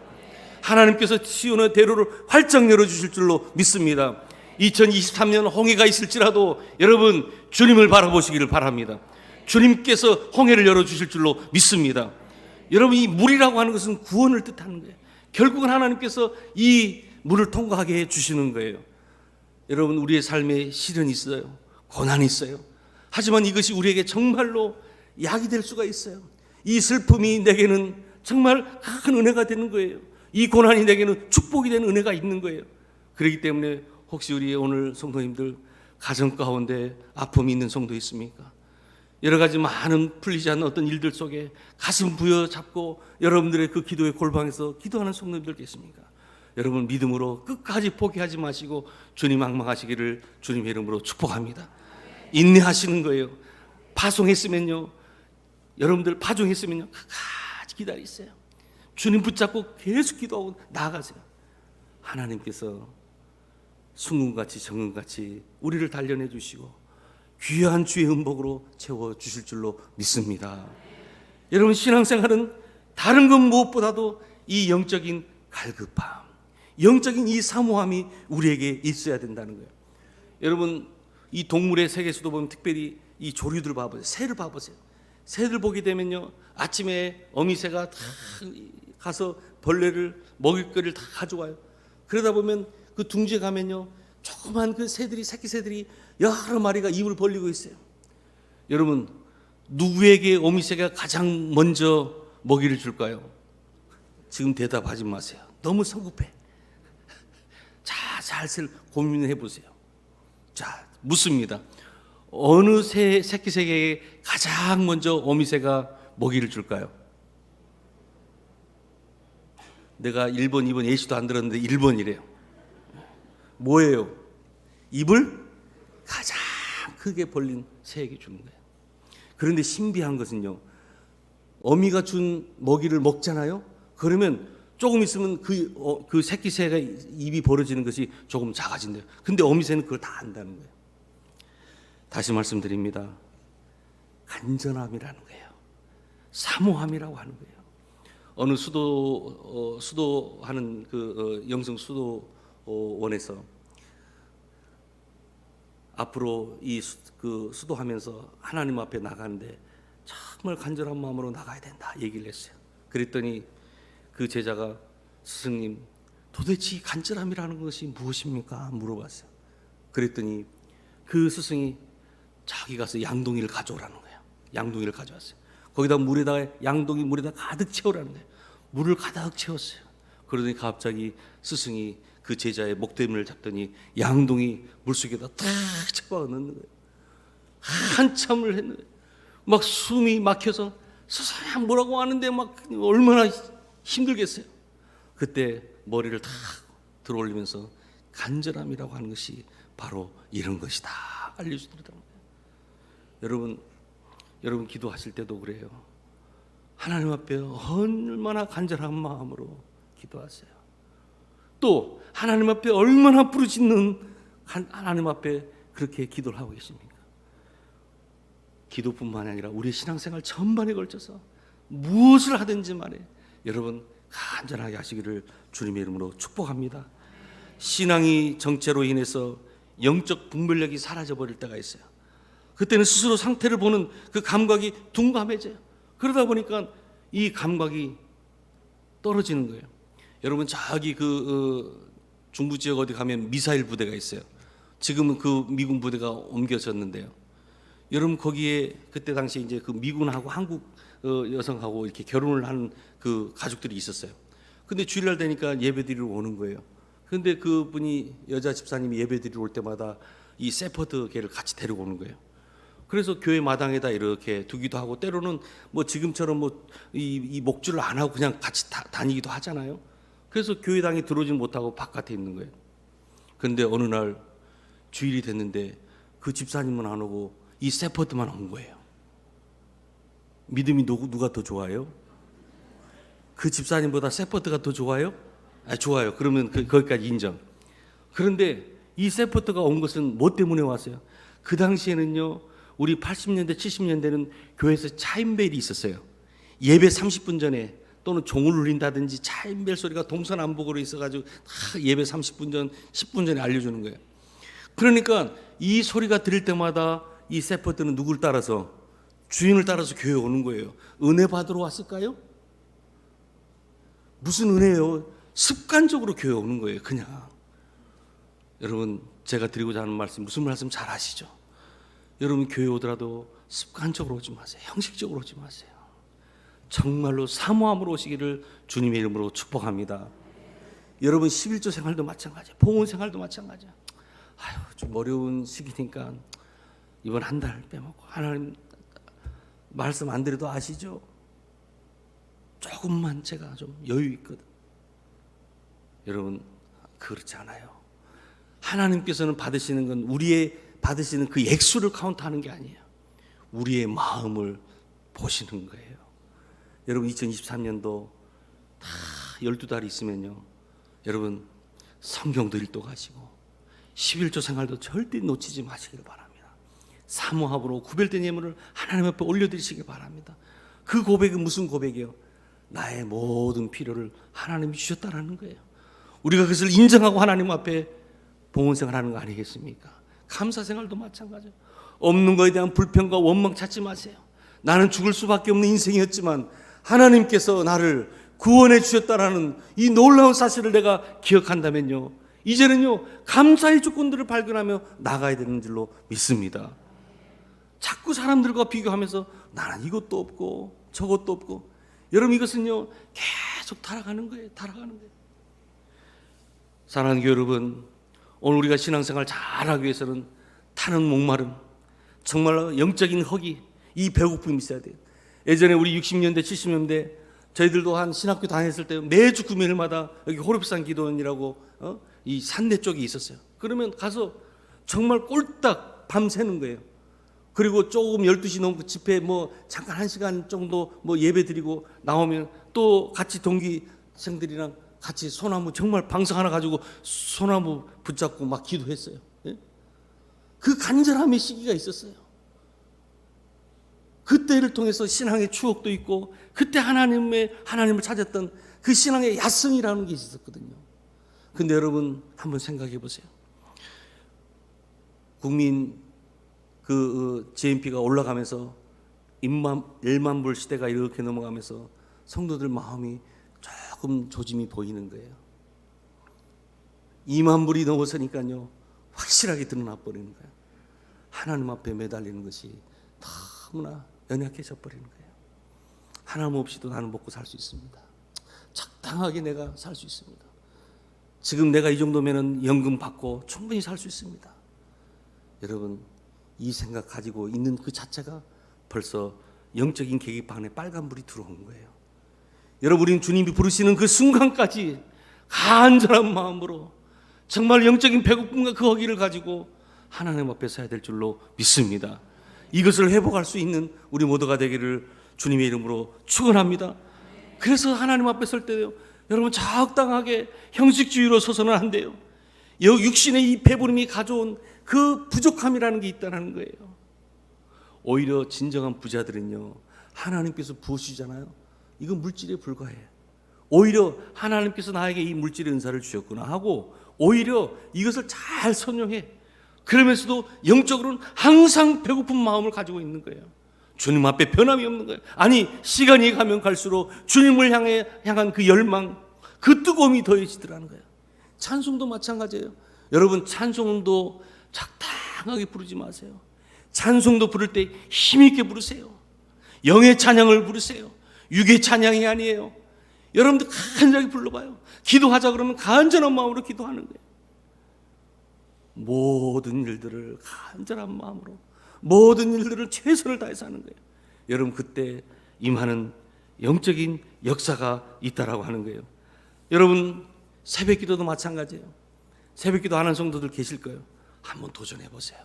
하나님께서 시온의 대로를 활짝 열어주실 줄로 믿습니다. 2023년 홍해가 있을지라도 여러분 주님을 바라보시기를 바랍니다. 주님께서 홍해를 열어주실 줄로 믿습니다. 여러분, 이 물이라고 하는 것은 구원을 뜻하는 거예요. 결국은 하나님께서 이 물을 통과하게 해주시는 거예요. 여러분, 우리의 삶에 시련이 있어요. 고난이 있어요. 하지만 이것이 우리에게 정말로 약이 될 수가 있어요. 이 슬픔이 내게는 정말 큰 은혜가 되는 거예요. 이 고난이 내게는 축복이 되는 은혜가 있는 거예요. 그렇기 때문에 혹시 우리 오늘 성도님들 가정 가운데 아픔이 있는 성도 있습니까? 여러 가지 많은 풀리지 않는 어떤 일들 속에 가슴 부여잡고 여러분들의 그 기도의 골방에서 기도하는 성도님들 계십니까? 여러분, 믿음으로 끝까지 포기하지 마시고 주님 앙망하시기를 주님의 이름으로 축복합니다. 인내하시는 거예요. 파송했으면요, 여러분들 파종했으면요, 끝까지 기다리세요. 주님 붙잡고 계속 기도하고 나아가세요. 하나님께서 순금같이 정금같이 우리를 단련해 주시고 귀한 주의 음복으로 채워주실 줄로 믿습니다. 여러분, 신앙생활은 다른 것 무엇보다도 이 영적인 갈급함, 영적인 이 사모함이 우리에게 있어야 된다는 거예요. 여러분, 이 동물의 세계에서도 보면 특별히 이 조류들 봐보세요. 새를 봐보세요. 새를 보게 되면요, 아침에 어미새가 다 가서 벌레를 먹을 거를 다 가져와요. 그러다 보면 그 둥지에 가면요, 조그만 그 새들이, 새끼 새들이 여러 마리가 입을 벌리고 있어요. 여러분, 누구에게 어미새가 가장 먼저 먹이를 줄까요? 지금 대답하지 마세요. 너무 성급해. 자, 잘 고민해 보세요. 자, 묻습니다. 어느 새끼 새에게 가장 먼저 어미새가 먹이를 줄까요? 내가 1번, 2번 예시도 안 들었는데 1번이래요. 뭐예요? 입을 가장 크게 벌린 새에게 주는 거예요. 그런데 신비한 것은요, 어미가 준 먹이를 먹잖아요. 그러면 조금 있으면 그 새끼 새가 입이 벌어지는 것이 조금 작아진대요. 근데 어미새는 그걸 다 안다는 거예요. 다시 말씀드립니다. 간절함이라는 거예요. 사모함이라고 하는 거예요. 어느 수도하는 영성 수도원에서 앞으로 수도하면서 하나님 앞에 나가는데 정말 간절한 마음으로 나가야 된다 얘기를 했어요. 그랬더니 그 제자가, 스승님, 도대체 이 간절함이라는 것이 무엇입니까? 물어봤어요. 그랬더니 그 스승이 자기 가서 양동이를 가져오라는 거예요. 양동이를 가져왔어요. 거기다 양동이 물에다 가득 채우라는 거예요. 물을 가득 채웠어요. 그러더니 갑자기 스승이 그 제자의 목대문을 잡더니 양동이 물속에다 탁 쳐박아 넣는 거예요. 한참을 했는데 막 숨이 막혀서 스승이 뭐라고 하는데 막 얼마나 힘들겠어요. 그때 머리를 탁 들어올리면서 간절함이라고 하는 것이 바로 이런 것이다 알려주더라고요. 여러분 기도하실 때도 그래요. 하나님 앞에 얼마나 간절한 마음으로 기도하세요. 또 하나님 앞에 얼마나 부르짖는 하나님 앞에 그렇게 기도를 하고 계십니까? 기도뿐만 아니라 우리 신앙생활 전반에 걸쳐서 무엇을 하든지 말해 여러분 간절하게 하시기를 주님의 이름으로 축복합니다. 신앙이 정체로 인해서 영적 분별력이 사라져버릴 때가 있어요. 그때는 스스로 상태를 보는 그 감각이 둔감해져요. 그러다 보니까 이 감각이 떨어지는 거예요. 여러분 저기 중부 지역 어디 가면 미사일 부대가 있어요. 지금은 그 미군 부대가 옮겨졌는데요. 여러분 거기에 그때 당시 이제 그 미군하고 한국 여성하고 이렇게 결혼을 한 그 가족들이 있었어요. 근데 주일날 되니까 예배드리러 오는 거예요. 근데 그분이 여자 집사님이 예배드리러 올 때마다 이 세퍼드 개를 같이 데리고 오는 거예요. 그래서 교회 마당에다 이렇게 두기도 하고 때로는 뭐 지금처럼 뭐 이 목줄을 안 하고 그냥 같이 다니기도 하잖아요. 그래서 교회당에 들어오지는 못하고 바깥에 있는 거예요. 근데 어느 날 주일이 됐는데 그 집사님은 안 오고 이 세퍼드만 온 거예요. 믿음이 누가 더 좋아요? 그 집사님보다 세포트가 더 좋아요? 좋아요. 그러면 거기까지 인정. 그런데 이 세포트가 온 것은 뭐 때문에 왔어요? 그 당시에는요, 우리 80년대, 70년대는 교회에서 차인벨이 있었어요. 예배 30분 전에 또는 종을 울린다든지 차인벨 소리가 동서남북으로 있어가지고 다 예배 30분 전, 10분 전에 알려주는 거예요. 그러니까 이 소리가 들릴 때마다 이 세포트는 누구를 따라서? 주인을 따라서 교회에 오는 거예요. 은혜 받으러 왔을까요? 무슨 은혜예요? 습관적으로 교회에 오는 거예요. 그냥. 여러분, 제가 드리고자 하는 말씀, 무슨 말씀 잘 아시죠? 여러분, 교회 오더라도 습관적으로 오지 마세요. 형식적으로 오지 마세요. 정말로 사모함으로 오시기를 주님의 이름으로 축복합니다. 여러분, 11조 생활도 마찬가지예요. 봉헌 생활도 마찬가지예요. 좀 어려운 시기니까 이번 한 달 빼먹고, 하나님 말씀 안 드려도 아시죠? 조금만 제가 좀 여유 있거든. 여러분, 그렇지 않아요. 하나님께서는 받으시는 건 우리의 받으시는 그 액수를 카운트하는 게 아니에요. 우리의 마음을 보시는 거예요. 여러분, 2023년도 다 12달이 있으면요, 여러분 성경도 읽도가시고 11조 생활도 절대 놓치지 마시길 바랍니다. 사모함으로 구별된 예물을 하나님 앞에 올려드리시길 바랍니다. 그 고백은 무슨 고백이에요? 나의 모든 필요를 하나님이 주셨다라는 거예요. 우리가 그것을 인정하고 하나님 앞에 봉헌생활하는 거 아니겠습니까? 감사생활도 마찬가지예요. 없는 것에 대한 불평과 원망 찾지 마세요. 나는 죽을 수밖에 없는 인생이었지만 하나님께서 나를 구원해 주셨다라는 이 놀라운 사실을 내가 기억한다면요, 이제는요, 감사의 조건들을 발견하며 나가야 되는 줄로 믿습니다. 자꾸 사람들과 비교하면서 나는 이것도 없고 저것도 없고, 여러분, 이것은요 계속 타락하는 거예요. 타락하는 거예요. 사랑하는 교회 여러분, 오늘 우리가 신앙생활 잘하기 위해서는 타는 목마름, 정말 영적인 허기, 이 배고픔이 있어야 돼요. 예전에 우리 60년대 70년대 저희들도 한 신학교 다녔을 때 매주 금요일마다 여기 호reb산 기도원이라고 이 산내 쪽에 있었어요. 그러면 가서 정말 꼴딱 밤새는 거예요. 그리고 조금 12시 넘고 집회 잠깐 1시간 정도 예배 드리고 나오면 또 같이 동기생들이랑 같이 소나무, 정말 방석 하나 가지고 소나무 붙잡고 막 기도했어요. 예? 그 간절함의 시기가 있었어요. 그때를 통해서 신앙의 추억도 있고, 그때 하나님을 찾았던 그 신앙의 야성이라는 게 있었거든요. 근데 여러분, 한번 생각해 보세요. 국민 GNP가 올라가면서 1만 불 시대가 이렇게 넘어가면서 성도들 마음이 조금 조짐이 보이는 거예요. 2만 불이 넘어서니까요, 확실하게 드러나 버리는 거예요. 하나님 앞에 매달리는 것이 너무나 연약해져 버리는 거예요. 하나님 없이도 나는 먹고 살 수 있습니다. 적당하게 내가 살 수 있습니다. 지금 내가 이 정도면은 연금 받고 충분히 살 수 있습니다. 여러분, 이 생각 가지고 있는 그 자체가 벌써 영적인 계기판에 빨간불이 들어온 거예요. 여러분, 우리는 주님이 부르시는 그 순간까지 간절한 마음으로 정말 영적인 배고픔과 그 허기를 가지고 하나님 앞에 서야 될 줄로 믿습니다. 이것을 회복할 수 있는 우리 모두가 되기를 주님의 이름으로 축원합니다. 그래서 하나님 앞에 설 때요, 여러분, 적당하게 형식주의로 서서는 안 돼요. 육신의 이 배부름이 가져온 그 부족함이라는 게 있다는 거예요. 오히려 진정한 부자들은요, 하나님께서 부으시잖아요. 이건 물질에 불과해. 오히려 하나님께서 나에게 이 물질의 은사를 주셨구나 하고 오히려 이것을 잘 선용해. 그러면서도 영적으로는 항상 배고픈 마음을 가지고 있는 거예요. 주님 앞에 변함이 없는 거예요. 아니, 시간이 가면 갈수록 주님을 향한 그 열망, 그 뜨거움이 더해지더라는 거예요. 찬송도 마찬가지예요. 여러분, 찬송도 적당하게 부르지 마세요. 찬송도 부를 때 힘있게 부르세요. 영의 찬양을 부르세요. 육의 찬양이 아니에요. 여러분들 간절하게 불러봐요. 기도하자 그러면 간절한 마음으로 기도하는 거예요. 모든 일들을 간절한 마음으로, 모든 일들을 최선을 다해서 하는 거예요. 여러분, 그때 임하는 영적인 역사가 있다라고 하는 거예요. 여러분, 새벽 기도도 마찬가지예요. 새벽 기도 하는 성도들 계실 거예요. 한번 도전해 보세요.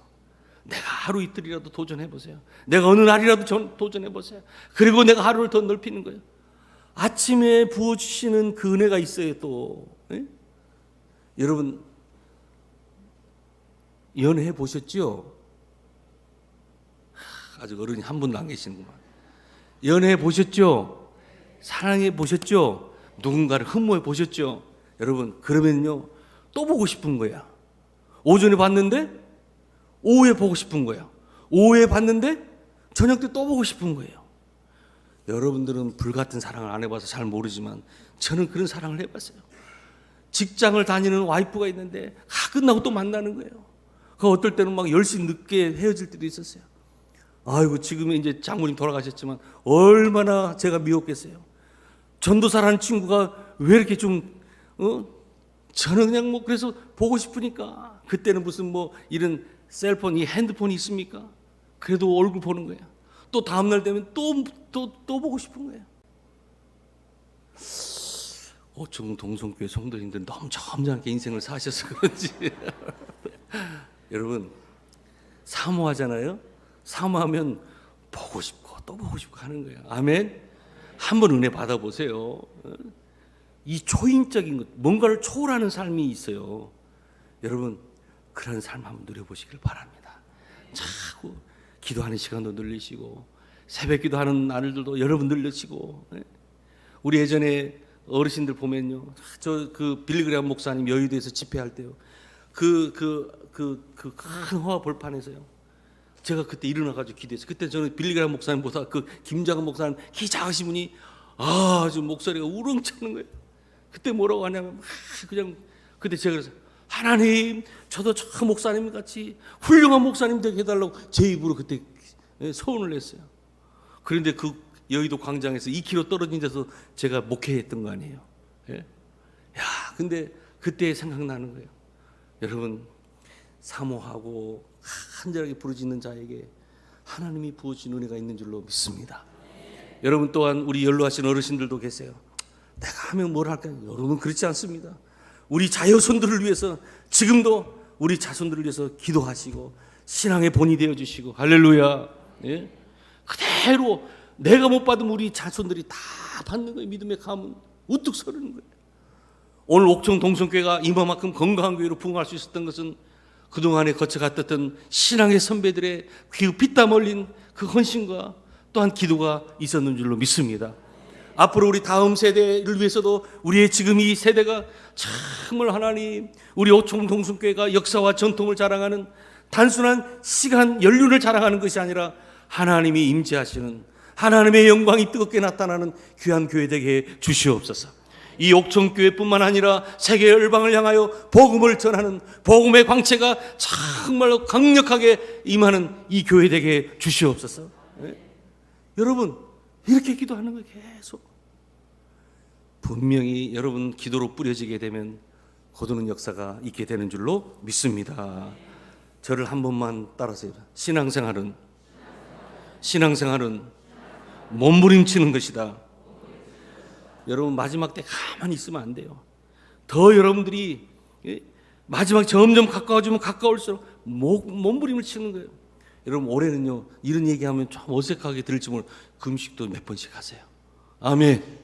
내가 하루 이틀이라도 도전해 보세요. 내가 어느 날이라도 도전해 보세요. 그리고 내가 하루를 더 넓히는 거예요. 아침에 부어주시는 그 은혜가 있어요 또. 예? 여러분 연애해 보셨죠? 아직 어른이 한 분도 안 계시는구만. 연애해 보셨죠? 사랑해 보셨죠? 누군가를 흠모해 보셨죠? 여러분 그러면요 또 보고 싶은 거야. 오전에 봤는데 오후에 보고 싶은 거야. 오후에 봤는데 저녁 때 또 보고 싶은 거예요. 여러분들은 불같은 사랑을 안 해봐서 잘 모르지만 저는 그런 사랑을 해봤어요. 직장을 다니는 와이프가 있는데 끝나고 또 만나는 거예요. 그 어떨 때는 막 10시 늦게 헤어질 때도 있었어요. 아이고 지금은 이제 장모님 돌아가셨지만 얼마나 제가 미웠겠어요. 전도사라는 친구가 왜 이렇게 좀 저는 그냥 뭐 그래서 보고 싶으니까 그때는 무슨 뭐 이런 셀폰 이 핸드폰이 있습니까? 그래도 얼굴 보는 거야. 또 다음날 되면 또 보고 싶은 거예요. 오청 동성교회 성도님들 너무 점잖게 인생을 사셔서 그런지 여러분 사모하잖아요. 사모하면 보고 싶고 또 보고 싶고 하는 거예요. 아멘. 한번 은혜 받아보세요. 이 초인적인 것, 뭔가를 초월하는 삶이 있어요. 여러분 그런 삶 한번 누려보시길 바랍니다. 자꾸 기도하는 시간도 늘리시고 새벽 기도하는 날들도 여러분 늘리시고. 우리 예전에 어르신들 보면요, 저 그 빌리그레암 목사님 여의도에서 집회할 때요, 큰 화화 벌판에서요, 제가 그때 일어나가지고 기도했어요. 그때 저는 빌리그레암 목사님보다 그 김장은 목사님 키 작으신 분이 아주 목소리가 우렁차는 거예요. 그때 뭐라고 하냐면 그냥 그때 제가 그래서 하나님 저도 저 목사님 같이 훌륭한 목사님 되게 해달라고 제 입으로 그때 소원을 했어요. 그런데 그 여의도 광장에서 2km 떨어진 데서 제가 목회했던 거 아니에요. 예? 야, 근데 그때 생각나는 거예요. 여러분 사모하고 간절하게 부르짖는 자에게 하나님이 부어주신 은혜가 있는 줄로 믿습니다. 여러분 또한 우리 연로하신 어르신들도 계세요. 내가 하면 뭘 할까요? 여러분 그렇지 않습니다. 우리 자녀손들을 위해서 지금도 우리 자손들을 위해서 기도하시고 신앙의 본이 되어주시고 할렐루야. 예? 그대로 내가 못 받으면 우리 자손들이 다 받는 거예요. 믿음의 가문 우뚝 서르는 거예요. 오늘 옥천 동성교회가 이만큼 건강한 교회로 부흥할 수 있었던 것은 그동안에 거쳐갔던 신앙의 선배들의 그 피땀 흘린 그 헌신과 또한 기도가 있었는 줄로 믿습니다. 앞으로 우리 다음 세대를 위해서도 우리의 지금 이 세대가 정말 하나님 우리 옥천 동성교회가 역사와 전통을 자랑하는 단순한 시간 연륜을 자랑하는 것이 아니라 하나님이 임재하시는 하나님의 영광이 뜨겁게 나타나는 귀한 교회 되게 주시옵소서. 이 옥천교회뿐만 아니라 세계 열방을 향하여 복음을 전하는 복음의 광채가 정말로 강력하게 임하는 이 교회 되게 주시옵소서. 네? 여러분 이렇게 기도하는 거예요. 계속 분명히 여러분 기도로 뿌려지게 되면 거두는 역사가 있게 되는 줄로 믿습니다. 저를 한 번만 따라하세요. 신앙생활은 몸부림치는 것이다. 여러분 마지막 때 가만히 있으면 안 돼요. 더 여러분들이 마지막 점점 가까워지면 가까울수록 몸부림을 치는 거예요. 여러분 올해는요 이런 얘기하면 좀 어색하게 들을지 모르 금식도 몇 번씩 하세요. 아멘.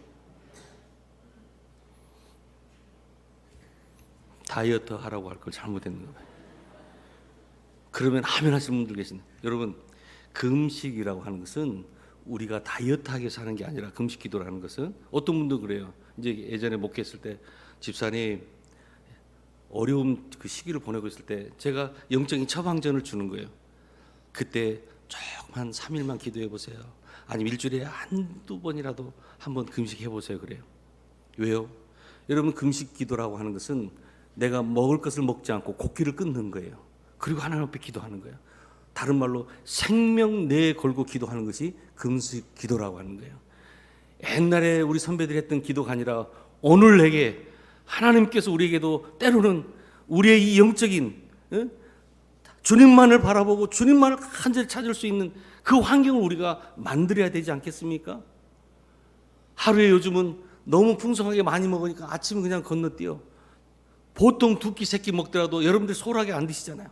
다이어트 하라고 할 걸 잘못했는 거예요. 그러면 하면 하시는 분들 계신데 여러분 금식이라고 하는 것은 우리가 다이어트하기 위해서 하는 게 아니라 금식 기도라는 것은 어떤 분도 그래요. 이제 예전에 목회했을 때 집사님 어려운 그 시기를 보내고 있을 때 제가 영적인 처방전을 주는 거예요. 그때 조금 한 3일만 기도해 보세요. 아니면 일주일에 한두 번이라도 한번 금식해 보세요. 그래요. 왜요? 여러분 금식 기도라고 하는 것은 내가 먹을 것을 먹지 않고 곡기를 끊는 거예요. 그리고 하나님 앞에 기도하는 거예요. 다른 말로 생명 내에 걸고 기도하는 것이 금식 기도라고 하는 거예요. 옛날에 우리 선배들이 했던 기도가 아니라 오늘 내게 하나님께서 우리에게도 때로는 우리의 이 영적인 주님만을 바라보고 주님만을 간절히 찾을 수 있는 그 환경을 우리가 만들어야 되지 않겠습니까? 하루에 요즘은 너무 풍성하게 많이 먹으니까 아침은 그냥 건너뛰어. 보통 2끼 3끼 먹더라도 여러분들 소홀하게 안 드시잖아요.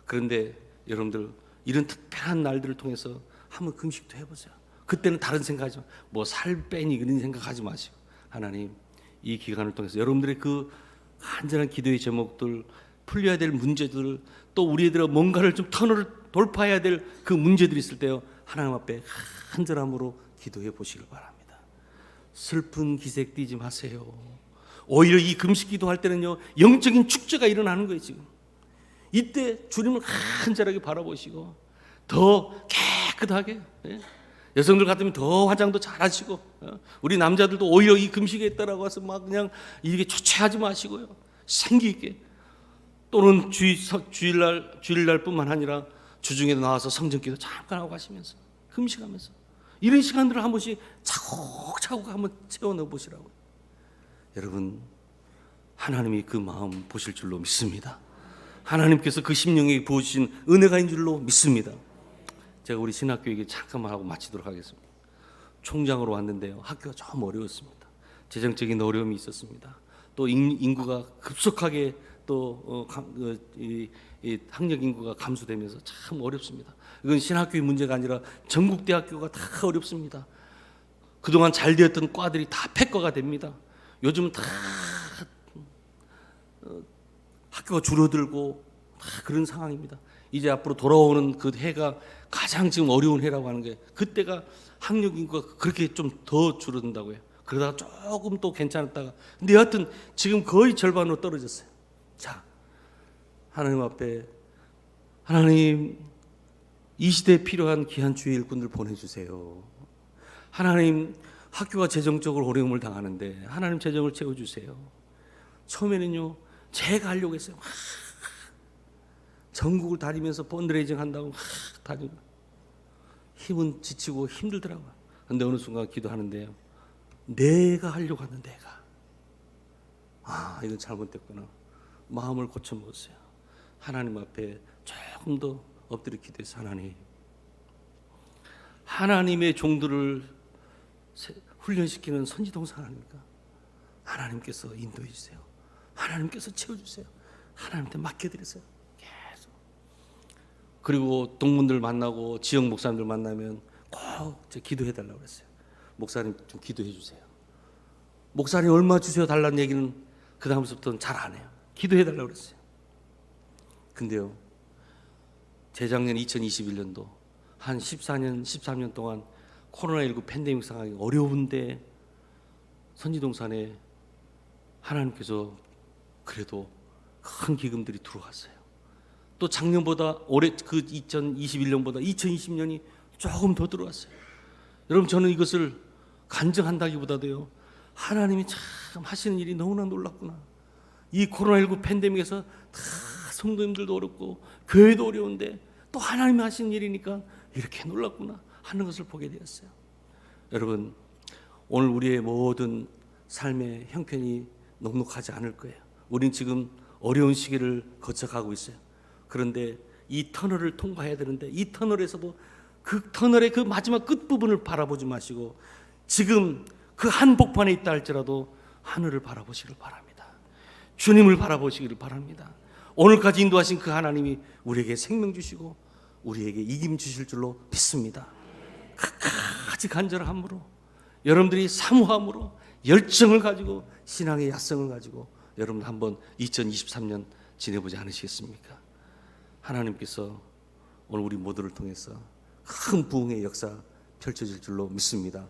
그런데 여러분들 이런 특별한 날들을 통해서 한번 금식도 해보세요. 그때는 다른 생각하지 뭐 살 빼니 그런 생각하지 마시고 하나님 이 기간을 통해서 여러분들의 그 간절한 기도의 제목들 풀려야 될 문제들 또 우리 애들의 뭔가를 좀 터널을 돌파해야 될 그 문제들이 있을 때요 하나님 앞에 간절함으로 기도해 보시길 바랍니다. 슬픈 기색 띠지 마세요. 오히려 이 금식 기도할 때는요 영적인 축제가 일어나는 거예요. 지금 이때 주님을 간절하게 바라보시고 더 깨끗하게 여성들 같으면 더 화장도 잘하시고 우리 남자들도 오히려 이 금식에 있다라고 해서 막 그냥 이게 초췌하지 마시고요 생기 있게 또는 주일날뿐만 아니라 주중에도 나와서 성전기도 잠깐 하고 가시면서 금식하면서 이런 시간들을 한 번씩 차곡차곡 한번 채워 넣어 보시라고요. 여러분 하나님이 그 마음 보실 줄로 믿습니다. 하나님께서 그 심령에 부어주신 은혜가인 줄로 믿습니다. 제가 우리 신학교 얘기 잠깐만 하고 마치도록 하겠습니다. 총장으로 왔는데요 학교가 좀 어려웠습니다. 재정적인 어려움이 있었습니다. 또 인구가 급속하게 또 학력 인구가 감소되면서 참 어렵습니다. 이건 신학교의 문제가 아니라 전국 대학교가 다 어렵습니다. 그동안 잘 되었던 과들이 다 폐과가 됩니다. 요즘은 다 학교가 줄어들고 다 그런 상황입니다. 이제 앞으로 돌아오는 그 해가 가장 지금 어려운 해라고 하는 게 그때가 학력 인구가 그렇게 좀 더 줄어든다고 해요. 그러다가 조금 또 괜찮았다가 근데 여하튼 지금 거의 절반으로 떨어졌어요. 자, 하나님 앞에 하나님 이 시대에 필요한 귀한 주의 일꾼들 보내주세요. 하나님 학교가 재정적으로 어려움을 당하는데 하나님 재정을 채워주세요. 처음에는요 제가 하려고 했어요. 전국을 다니면서 펀드레이징 한다고 다니고 힘은 지치고 힘들더라고요. 근데 어느 순간 기도하는데요 내가 하려고 하는 내가 이건 잘못됐구나. 마음을 고쳐먹었어요. 하나님 앞에 조금 더 엎드려 기도해서 하나님의 종들을 훈련시키는 선지동사 아닙니까? 하나님께서 인도해 주세요. 하나님께서 채워주세요. 하나님한테 맡겨드렸어요. 계속. 그리고 동문들 만나고 지역 목사님들 만나면 꼭 기도해달라고 그랬어요. 목사님 좀 기도해 주세요. 목사님 얼마 주세요 달라는 얘기는 그 다음부터는 잘 안 해요. 기도해달라고 그랬어요. 근데요 재작년 2021년도 한 14년 13년 동안 코로나19 팬데믹 상황이 어려운데 선지동산에 하나님께서 그래도 큰 기금들이 들어왔어요. 또 작년보다 올해 그 2021년보다 2020년이 조금 더 들어왔어요. 여러분 저는 이것을 간증한다기보다도요 하나님이 참 하시는 일이 너무나 놀랍구나. 이 코로나19 팬데믹에서 다 성도님들도 어렵고 교회도 어려운데 또 하나님이 하시는 일이니까 이렇게 놀랍구나 하는 것을 보게 되었어요. 여러분 오늘 우리의 모든 삶의 형편이 녹록하지 않을 거예요. 우린 지금 어려운 시기를 거쳐가고 있어요. 그런데 이 터널을 통과해야 되는데 이 터널에서도 그 터널의 그 마지막 끝부분을 바라보지 마시고 지금 그 한복판에 있다 할지라도 하늘을 바라보시길 바랍니다. 주님을 바라보시기를 바랍니다. 오늘까지 인도하신 그 하나님이 우리에게 생명 주시고 우리에게 이김 주실 줄로 믿습니다. 끝까지 간절함으로 여러분들이 사모함으로 열정을 가지고 신앙의 야성을 가지고 여러분 한번 2023년 지내보지 않으시겠습니까? 하나님께서 오늘 우리 모두를 통해서 큰 부흥의 역사 펼쳐질 줄로 믿습니다.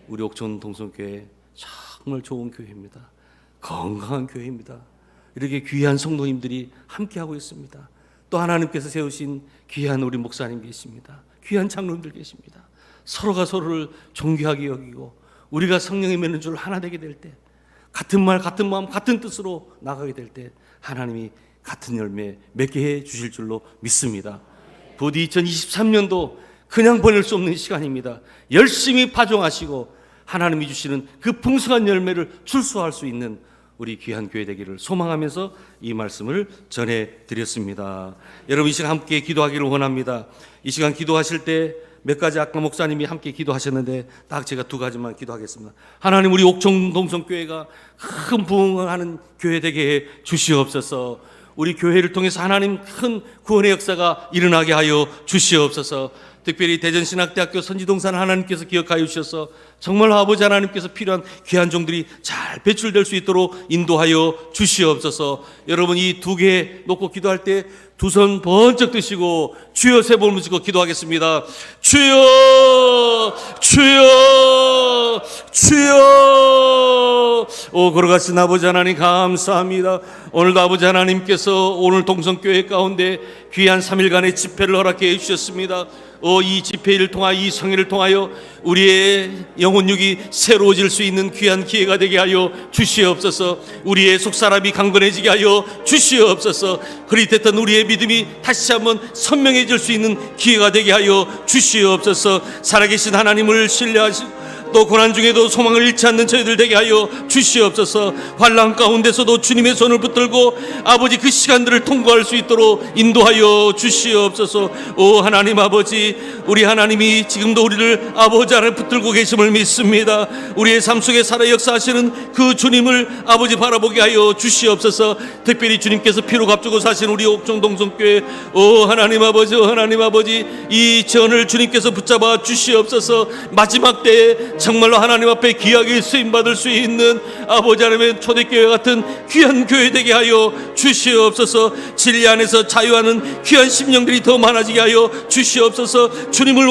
우리 옥천 동성교회 정말 좋은 교회입니다. 건강한 교회입니다. 이렇게 귀한 성도님들이 함께하고 있습니다. 또 하나님께서 세우신 귀한 우리 목사님 계십니다. 귀한 장로님들 계십니다. 서로가 서로를 존귀하게 여기고 우리가 성령이 맺는 줄 하나 되게 될 때 같은 말 같은 마음 같은 뜻으로 나가게 될 때 하나님이 같은 열매 맺게 해 주실 줄로 믿습니다. 부디 2023년도 그냥 보낼 수 없는 시간입니다. 열심히 파종하시고 하나님이 주시는 그 풍성한 열매를 출소할 수 있는 우리 귀한 교회 되기를 소망하면서 이 말씀을 전해드렸습니다. 여러분 이 시간 함께 기도하기를 원합니다. 이 시간 기도하실 때 몇 가지 아까 목사님이 함께 기도하셨는데 딱 제가 두 가지만 기도하겠습니다. 하나님 우리 옥천 동성교회가 큰 부흥하는 교회 되게 해 주시옵소서. 우리 교회를 통해서 하나님 큰 구원의 역사가 일어나게 하여 주시옵소서. 특별히 대전신학대학교 선지동산 하나님께서 기억하여 주셔서 정말 아버지 하나님께서 필요한 귀한 종들이 잘 배출될 수 있도록 인도하여 주시옵소서. 여러분 이 두 개 놓고 기도할 때 두 손 번쩍 드시고 주여 세 번 부르고 기도하겠습니다. 주여 주여 주여. 오 걸어가신 아버지 하나님 감사합니다. 오늘도 아버지 하나님께서 오늘 동성교회 가운데 귀한 3일간의 집회를 허락해 주셨습니다. 이 집회를 통하여 이 성회를 통하여 우리의 영혼육이 새로워질 수 있는 귀한 기회가 되게 하여 주시옵소서. 우리의 속사람이 강건해지게 하여 주시옵소서. 흐릿했던 우리의 믿음이 다시 한번 선명해질 수 있는 기회가 되게 하여 주시옵소서. 살아계신 하나님을 신뢰하시고 또 고난 중에도 소망을 잃지 않는 저희들 되게 하여 주시옵소서. 환난 가운데서도 주님의 손을 붙들고 아버지 그 시간들을 통과할 수 있도록 인도하여 주시옵소서. 오 하나님 아버지, 우리 하나님이 지금도 우리를 아버지 안에 붙들고 계심을 믿습니다. 우리의 삶 속에 살아 역사하시는 그 주님을 아버지 바라보게 하여 주시옵소서. 특별히 주님께서 피로 값주고 사신 우리 옥정동성교회 오 하나님 아버지, 오 하나님 아버지, 이 전을 주님께서 붙잡아 주시옵소서. 마지막 때에 정말로 하나님 앞에 귀하게 쓰임받을 수 있는 아버지 하나님의 초대교회 같은 귀한 교회 되게 하여 주시옵소서. 진리 안에서 자유하는 귀한 심령들이 더 많아지게 하여 주시옵소서. 주님을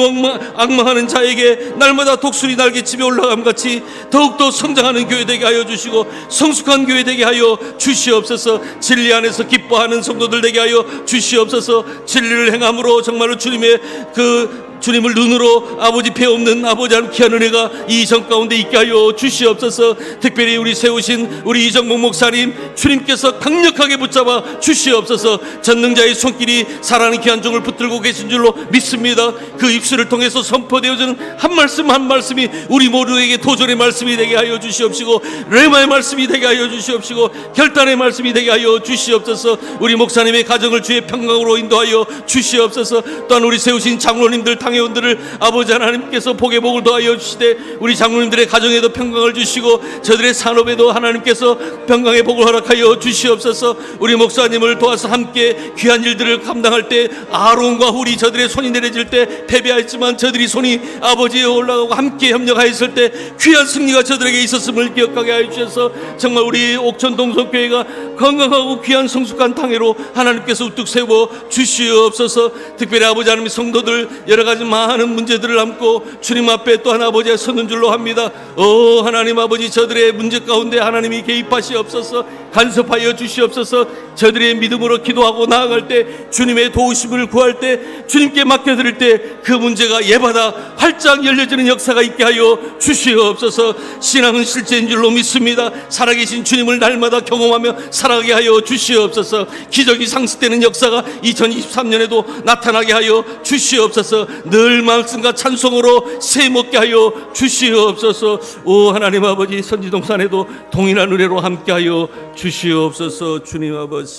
앙망하는 자에게 날마다 독수리 날개집에 올라감 같이 더욱더 성장하는 교회 되게 하여 주시고 성숙한 교회 되게 하여 주시옵소서. 진리 안에서 기뻐하는 성도들 되게 하여 주시옵소서. 진리를 행함으로 정말로 주님을 눈으로 아버지 배없는 아버지 하나님 귀한 은혜가 이 성 가운데 있게 하여 주시옵소서. 특별히 우리 세우신 우리 이정복 목사님 주님께서 강력하게 붙잡아 주시옵소서. 전능자의 손길이 살아가는 귀한 종을 붙들고 계신 줄로 믿습니다. 그 입술을 통해서 선포되어지는 한 말씀 한 말씀이 우리 모두에게 도전의 말씀이 되게 하여 주시옵시고 레마의 말씀이 되게 하여 주시옵시고 결단의 말씀이 되게 하여 주시옵소서. 우리 목사님의 가정을 주의 평강으로 인도하여 주시옵소서. 또한 우리 세우신 장로님들 당회원들을 아버지 하나님께서 복의 복을 더하여 주시되 우리 장로님들의 가정에도 평강을 주시고 저들의 산업에도 하나님께서 평강의 복을 허락하여 주시옵소서. 우리 목사님을 도와서 함께 귀한 일들을 감당할 때 아론과 훌이 저들의 손이 내려질 때 패배하였지만 저들이 손이 아버지에 올라가고 함께 협력하였을 때 귀한 승리가 저들에게 있었음을 기억하게 하여 주셔서 정말 우리 옥천 동성교회가 건강하고 귀한 성숙한 당회로 하나님께서 우뚝 세워 주시옵소서. 특별히 아버지 하나님 성도들 여러 가지 많은 문제들을 안고 주님 앞에 또한 아버지가 서는 줄로 합니다. 오 하나님 아버지, 저들의 문제 가운데 하나님이 개입하시옵소서. 간섭하여 주시옵소서. 저들의 믿음으로 기도하고 나아갈 때 주님의 도우심을 구할 때 주님께 맡겨드릴 때 그 문제가 예받아 활짝 열려지는 역사가 있게 하여 주시옵소서. 신앙은 실제인 줄로 믿습니다. 살아계신 주님을 날마다 경험하며 살아가게 하여 주시옵소서. 기적이 상습되는 역사가 2023년에도 나타나게 하여 주시옵소서. 늘 말씀과 찬송으로 세먹게 하여 주시옵소서. 오 하나님 아버지, 선지동산에도 동일한 은혜로 함께하여 주시옵소서. 주님 아버지.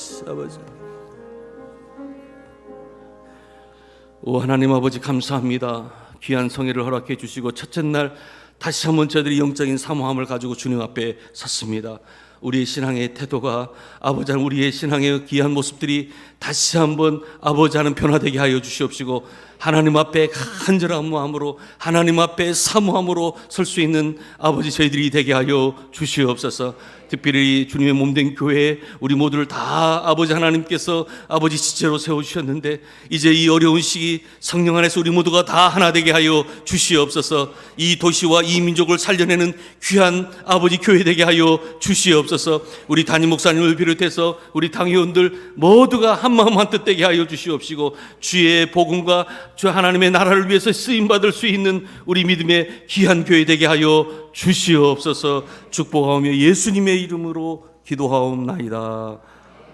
오 하나님 아버지 감사합니다. 귀한 성회를 허락해 주시고 첫째 날 다시 한번 저들이 영적인 사모함을 가지고 주님 앞에 섰습니다. 우리의 신앙의 태도가 아버지 하나님, 우리의 신앙의 귀한 모습들이 다시 한번 아버지 하나님 변화되게 하여 주시옵시고 하나님 앞에 간절한 마음으로 하나님 앞에 사모함으로 설 수 있는 아버지 저희들이 되게 하여 주시옵소서. 특별히 주님의 몸된 교회에 우리 모두를 다 아버지 하나님께서 아버지 지체로 세워주셨는데 이제 이 어려운 시기 성령 안에서 우리 모두가 다 하나 되게 하여 주시옵소서. 이 도시와 이 민족을 살려내는 귀한 아버지 교회 되게 하여 주시옵소서. 우리 담임 목사님을 비롯해서 우리 당회원들 모두가 한마음 한뜻 되게 하여 주시옵시고 주의 복음과 주 하나님의 나라를 위해서 쓰임받을 수 있는 우리 믿음의 귀한 교회 되게 하여 주시옵소서. 축복하오며 예수님의 이름으로 기도하옵나이다.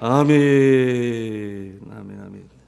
아멘. 아멘. 아멘.